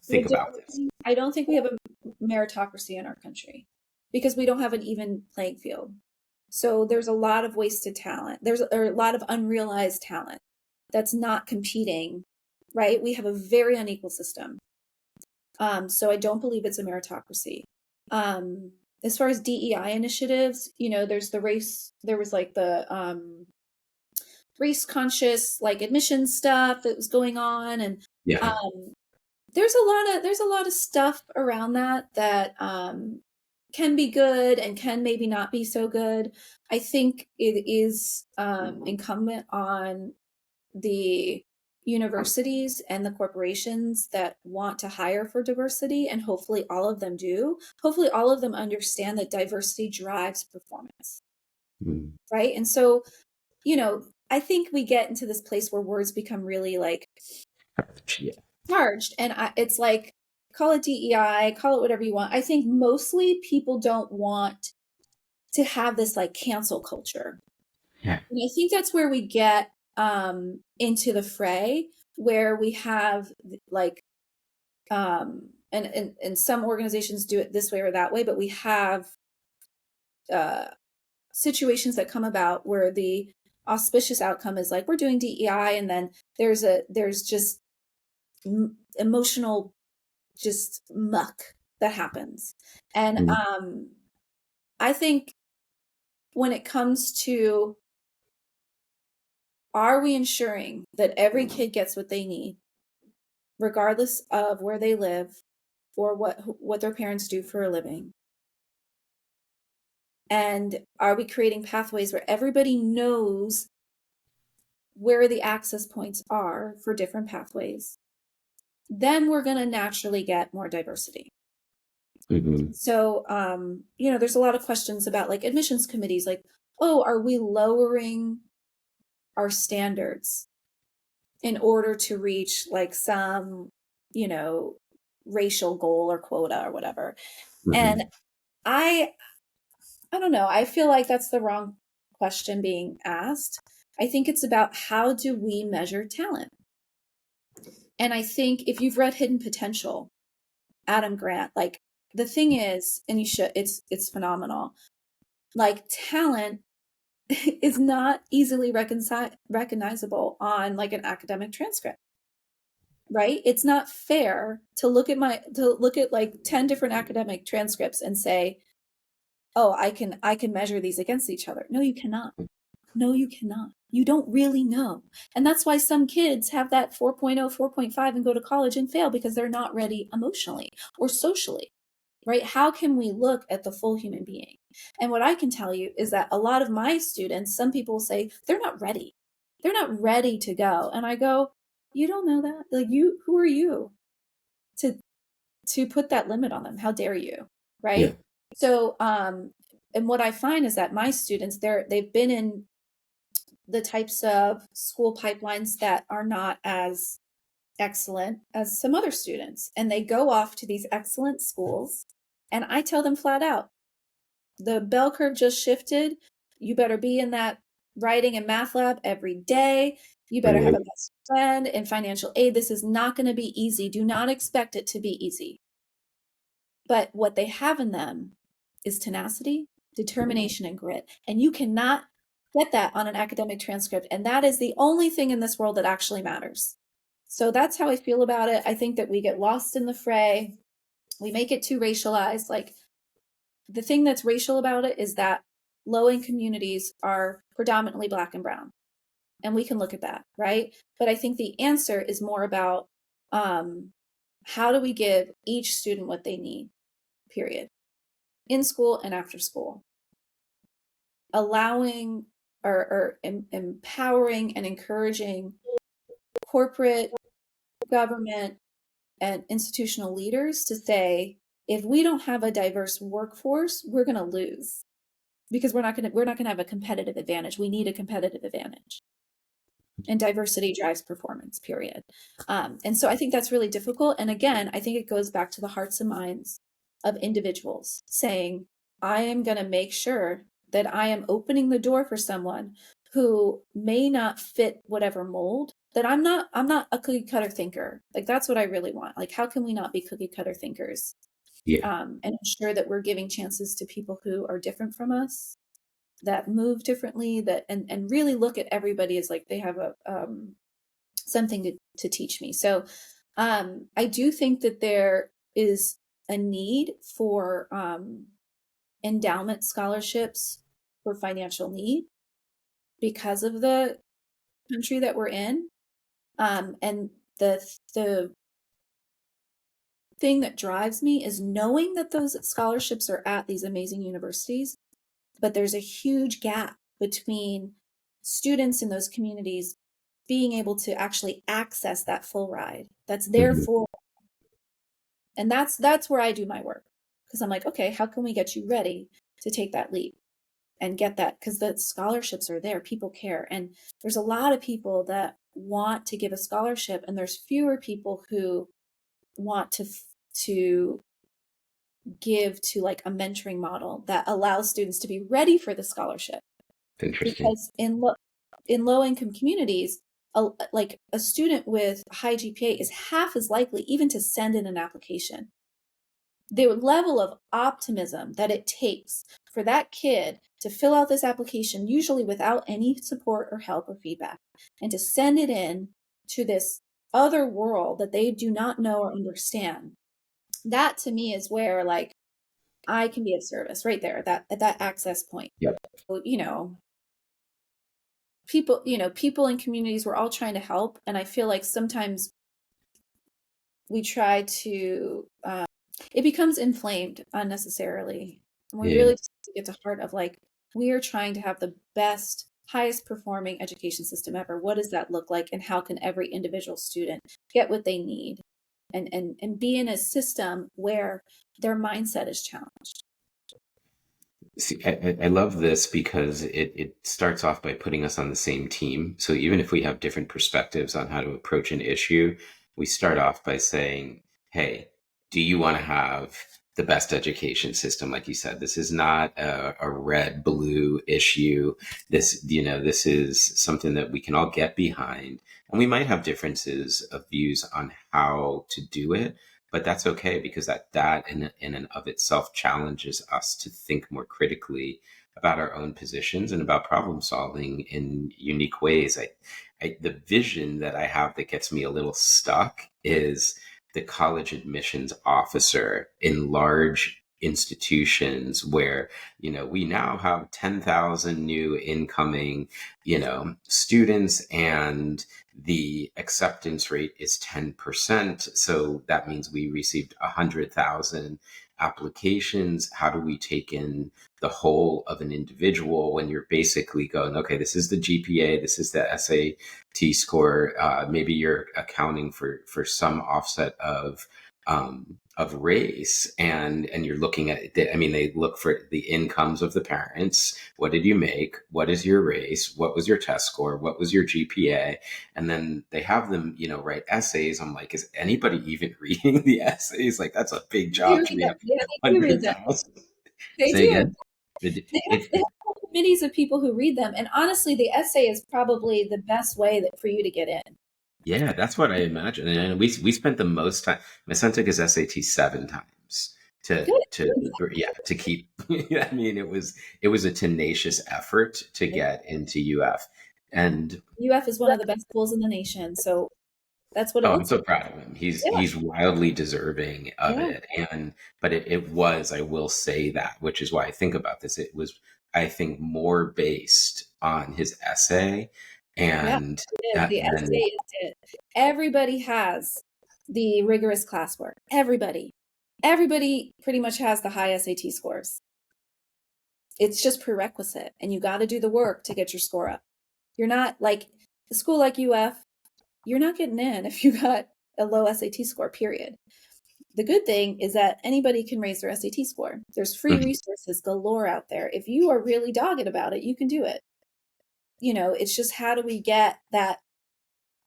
think about this? I don't think we have a meritocracy in our country because we don't have an even playing field. So there's a lot of wasted talent. There's a lot of unrealized talent that's not competing, right? We have a very unequal system. So I don't believe it's a meritocracy. As far as DEI initiatives, there was like the race conscious like admission stuff that was going on, and Yeah. um, there's a lot of stuff around that can be good and can maybe not be so good. I think it is incumbent on the universities and the corporations that want to hire for diversity, and hopefully all of them do. Hopefully all of them understand that diversity drives performance, Mm. right? And so, I think we get into this place where words become really like Yeah. charged, and it's like, call it DEI, call it whatever you want. I think mostly people don't want to have this like cancel culture. Yeah. And I think that's where we get into the fray, where we have like and some organizations do it this way or that way, but we have uh situations that come about where the auspicious outcome is like, we're doing DEI, and then there's just emotional just muck that happens. And Mm. I think when it comes to, are we ensuring that every kid gets what they need, regardless of where they live or what their parents do for a living? And are we creating pathways where everybody knows where the access points are for different pathways? Then we're going to naturally get more diversity. Hmm. So, there's a lot of questions about like admissions committees, like, oh, are we lowering our standards in order to reach like some, you know, racial goal or quota or whatever? And Hmm. I I don't know. I feel like that's the wrong question being asked. I think it's about, how do we measure talent? And I think if you've read Hidden Potential, Adam Grant, like, the thing is, and you should, it's phenomenal. Like, talent is not easily recognizable on like an academic transcript, right? It's not fair to look at like 10 different academic transcripts and say, oh, I can measure these against each other. No, you cannot. No, you cannot. You don't really know. And that's why some kids have that 4.0, 4.5 and go to college and fail, because they're not ready emotionally or socially, right? How can we look at the full human being? And what I can tell you is that a lot of my students, some people say they're not ready. They're not ready to go. And I go, you don't know that. Like, who are you to put that limit on them? How dare you? Yeah. Right? So, and what I find is that my students, they've been in the types of school pipelines that are not as excellent as some other students. And they go off to these excellent schools. And I tell them flat out, the bell curve just shifted. You better be in that writing in math lab every day. You better have a Right. best friend in financial aid. This is not going to be easy. Do not expect it to be easy. But what they have in them is tenacity, determination, and grit. And you cannot get that on an academic transcript. And that is the only thing in this world that actually matters. So that's how I feel about it. I think that we get lost in the fray. We make it too racialized. Like, the thing that's racial about it is that low income communities are predominantly Black and brown. And we can look at that, right? But I think the answer is more about how do we give each student what they need, period, in school and after school, allowing or empowering and encouraging corporate, government, and institutional leaders to say, if we don't have a diverse workforce, we're going to lose, because we're not going to have a competitive advantage. We need a competitive advantage. And diversity drives performance, period. And so I think that's really difficult. And again, I think it goes back to the hearts and minds of individuals saying, I am going to make sure that I am opening the door for someone who may not fit whatever mold, that I'm not a cookie cutter thinker. Like, that's what I really want. Like, how can we not be cookie cutter thinkers? Yeah. And ensure that we're giving chances to people who are different from us, that move differently, that and really look at everybody as like they have a something to teach me. So I do think that there is a need for endowment scholarships for financial need because of the country that we're in. And the thing that drives me is knowing that those scholarships are at these amazing universities, but there's a huge gap between students in those communities being able to actually access that full ride that's there Mhm. for. And that's where I do my work, because I'm like, okay, how can we get you ready to take that leap and get that, because the scholarships are there, people care, and there's a lot of people that want to give a scholarship, and there's fewer people who want to give to like a mentoring model that allows students to be ready for the scholarship. Interesting. Because in low income communities, like a student with a high GPA is half as likely even to send in an application. The level of optimism that it takes for that kid to fill out this application, usually without any support or help or feedback, and to send it in to this other world that they do not know or understand, that to me is where like I can be of service right there, that at that access point. Yep. So, people in communities, we're all trying to help, and I feel like sometimes we try to it becomes inflamed unnecessarily, and we Yeah. really just get to heart of like, we are trying to have the best, highest performing education system ever. What does that look like, and how can every individual student get what they need, and be in a system where their mindset is challenged? See, I love this because it starts off by putting us on the same team. So even if we have different perspectives on how to approach an issue, we start off by saying, hey, do you want to have the best education system? Like you said, this is not a red blue issue. This is something that we can all get behind. And we might have differences of views on how to do it, but that's okay, because that in and of itself challenges us to think more critically about our own positions and about problem solving in unique ways. The vision that I have that gets me a little stuck is the college admissions officer in large institutions where we now have 10,000 new incoming students, and the acceptance rate is 10%. So that means we received 100,000 applications. How do we take in the whole of an individual when you're basically going, okay, this is the GPA, this is the SAT score. Maybe you're accounting for some offset of race, and you're looking at it. I mean, they look for the incomes of the parents. What did you make? What is your race? What was your test score? What was your GPA? And then they have them, write essays. I'm like, is anybody even reading the essays? Like, that's a big They job do to read read them. Yeah, they do read them. 100,000. They Say do. again. They It have committees of people who read them. And honestly, the essay is probably the best way for you to get in. Yeah, that's what I imagine. And we spent the most time. My son took his SAT 7 times to Good. yeah, to keep. I mean, it was a tenacious effort to get into UF, and UF is one of the best schools in the nation. So that's what it oh, I'm looks so like. proud of him. Yeah. He's wildly deserving of Yeah. it, and but it was, I will say that, which is why I think about this. It was, I think, more based on his essay, Yeah. and It is. The essay then is it. Everybody has the rigorous classwork. Everybody. Everybody pretty much has the high SAT scores. It's just prerequisite, and you got to do the work to get your score up. You're not like a school like UF, you're not getting in if you got a low SAT score, period. The good thing is that anybody can raise their SAT score. There's free mhm, resources galore out there. If you are really dogged about it, you can do it. It's just how do we get that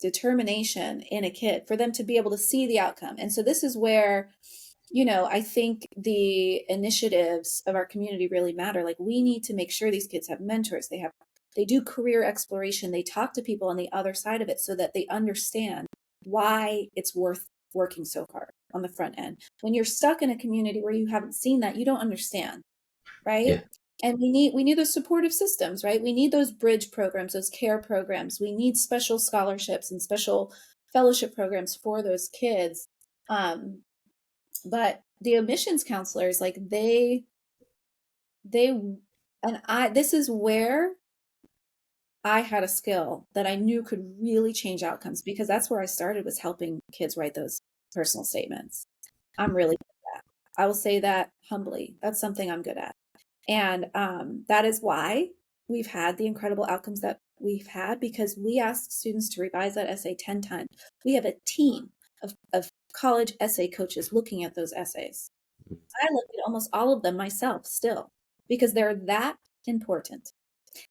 determination in a kid for them to be able to see the outcome. And so this is where, I think the initiatives of our community really matter. Like we need to make sure these kids have mentors, they do career exploration, they talk to people on the other side of it so that they understand why it's worth working so hard on the front end. When you're stuck in a community where you haven't seen that, you don't understand, right? yeah. And we need those supportive systems, right? We need those bridge programs, those care programs. We need special scholarships and special fellowship programs for those kids. But the admissions counselors, like they and I this is where I had a skill that I knew could really change outcomes, because that's where I started, was helping kids write those personal statements. I'm really good at that. I will say that humbly. That's something I'm good at. And that is why we've had the incredible outcomes that we've had, because we ask students to revise that essay 10 times. We have a team of college essay coaches looking at those essays. I look at almost all of them myself still, because they're that important.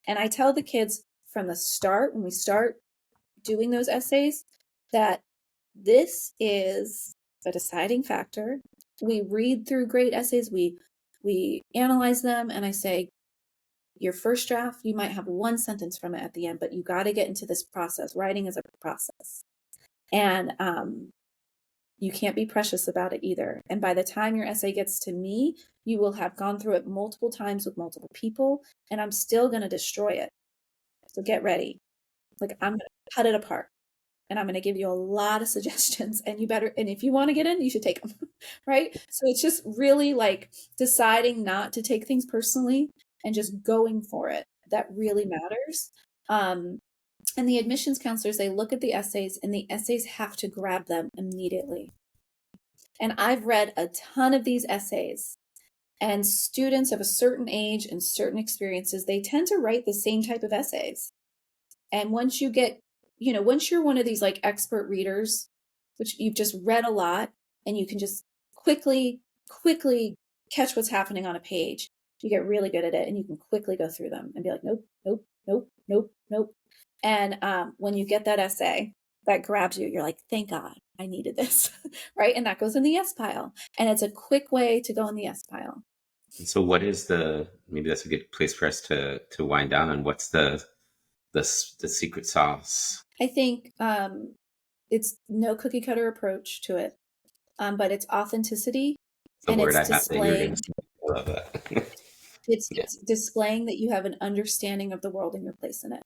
And I tell the kids from the start, when we start doing those essays, that this is a deciding factor. We read through great essays, we analyze them, and I say, your first draft, you might have one sentence from it at the end, but you got to get into this process. Writing is a process. And you can't be precious about it either. And by the time your essay gets to me, you will have gone through it multiple times with multiple people, and I'm still going to destroy it. So get ready. Like, I'm going to cut it apart, and I'm going to give you a lot of suggestions, and if you want to get in, you should take them. Right. So it's just really like deciding not to take things personally and just going for it. That really matters. And the admissions counselors, they look at the essays, and the essays have to grab them immediately. And I've read a ton of these essays, and students of a certain age and certain experiences, they tend to write the same type of essays. And once you're one of these like expert readers, which you've just read a lot and you can just quickly catch what's happening on a page, you get really good at it, and you can quickly go through them and be like, nope, nope, nope, nope, nope. And when you get that essay that grabs you, you're like, thank God I needed this, right? And that goes in the yes pile. And it's a quick way to go in the yes pile. And so, what is maybe that's a good place for us to wind down on what's the secret sauce? I think it's no cookie cutter approach to it, but it's authenticity, The and word it's I have that you're going displaying to say. I love that. it's Yeah. it's displaying that you have an understanding of the world and your place in it,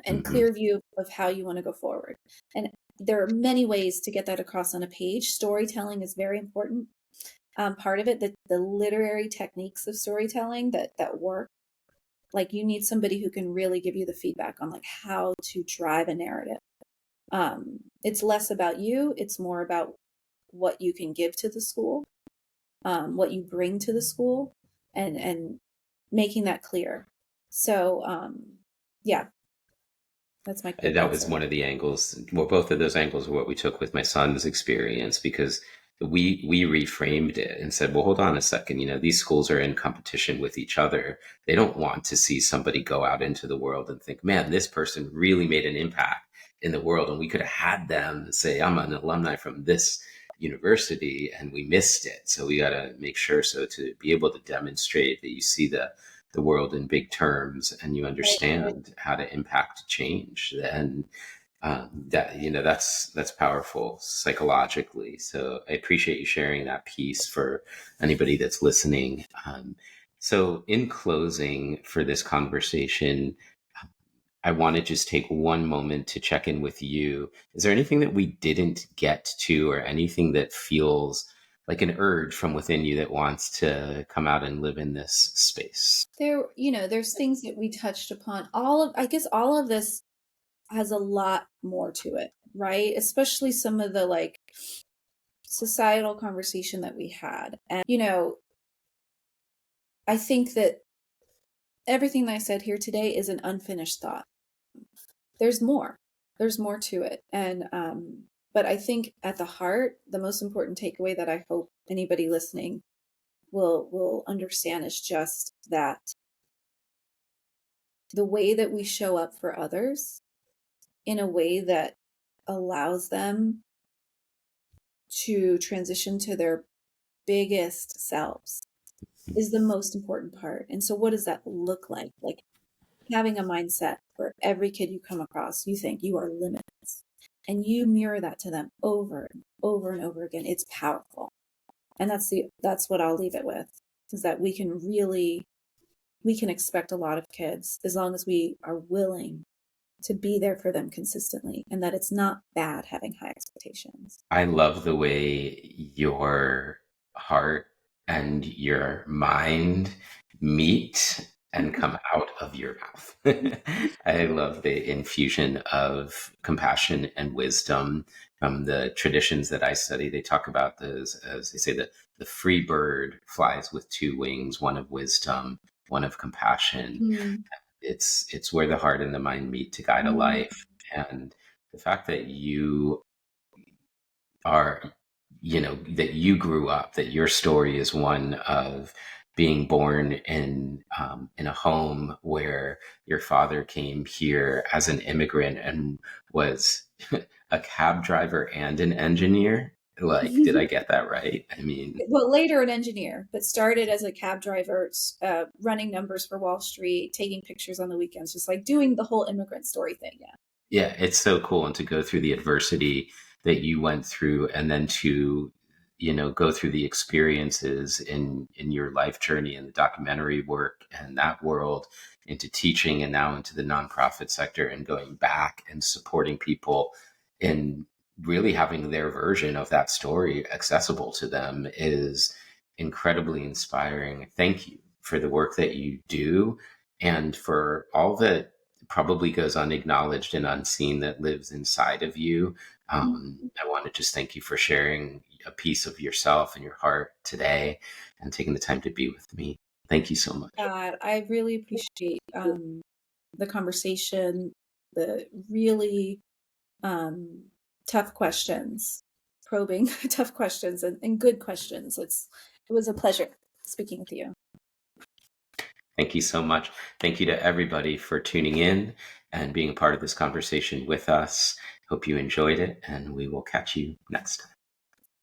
and Hmm. clear view of how you want to go forward. And there are many ways to get that across on a page. Storytelling is very important. Part of it, the literary techniques of storytelling that work. Like, you need somebody who can really give you the feedback on like how to drive a narrative. It's less about you, it's more about what you can give to the school, what you bring to the school, and making that clear. So yeah, that's my quick That was answer. one of the angles. Well, both of those angles were what we took with my son's experience, because we reframed it and said, well, hold on a second. These schools are in competition with each other. They don't want to see somebody go out into the world and think, man, this person really made an impact in the world. And we could have had them say, I'm an alumni from this university, and we missed it. So we got to make sure, so to be able to demonstrate that you see the the world in big terms and you understand how to impact change, then that, that's powerful psychologically. So I appreciate you sharing that piece for anybody that's listening. So in closing for this conversation, I want to just take one moment to check in with you. Is there anything that we didn't get to, or anything that feels like an urge from within you that wants to come out and live in this space? There's things that we touched upon. I guess all of this has a lot more to it, right? Especially some of the like societal conversation that we had. And, I think that everything that I said here today is an unfinished thought. There's more. There's more to it. But I think at the heart, the most important takeaway that I hope anybody listening will understand is just that the way that we show up for others in a way that allows them to transition to their biggest selves is the most important part. And so what does that look like? Like having a mindset where every kid you come across, you think you are limitless and you mirror that to them over and over and over again. It's powerful. And that's what I'll leave it with, is that we can expect a lot of kids as long as we are willing to be there for them consistently, and that it's not bad having high expectations. I love the way your heart and your mind meet and come out of your mouth. I love the infusion of compassion and wisdom from the traditions that I study. They talk about those, as they say, the free bird flies with two wings, one of wisdom, one of compassion. Mm, It's where the heart and the mind meet to guide a mm, life. And the fact that you are, that you grew up, that your story is one of being born in a home where your father came here as an immigrant and was a cab driver and an engineer. Like, did I mm. get that right? I mean, Well, later an engineer, but started as a cab driver, running numbers for Wall Street, taking pictures on the weekends, just like doing the whole immigrant story thing. Yeah. yeah, it's so cool. And to go through the adversity that you went through, and then to, go through the experiences in your life journey and the documentary work and that world, into teaching, and now into the nonprofit sector, and going back and supporting people in really having their version of that story accessible to them is incredibly inspiring. Thank you for the work that you do, and for all that probably goes unacknowledged and unseen that lives inside of you. I want to just thank you for sharing a piece of yourself and your heart today and taking the time to be with me. Thank you so much. God, I really appreciate the conversation, the really um, tough questions, probing tough questions and good questions. It was a pleasure speaking with you. Thank you so much. Thank you to everybody for tuning in and being a part of this conversation with us. Hope you enjoyed it, and we will catch you next time.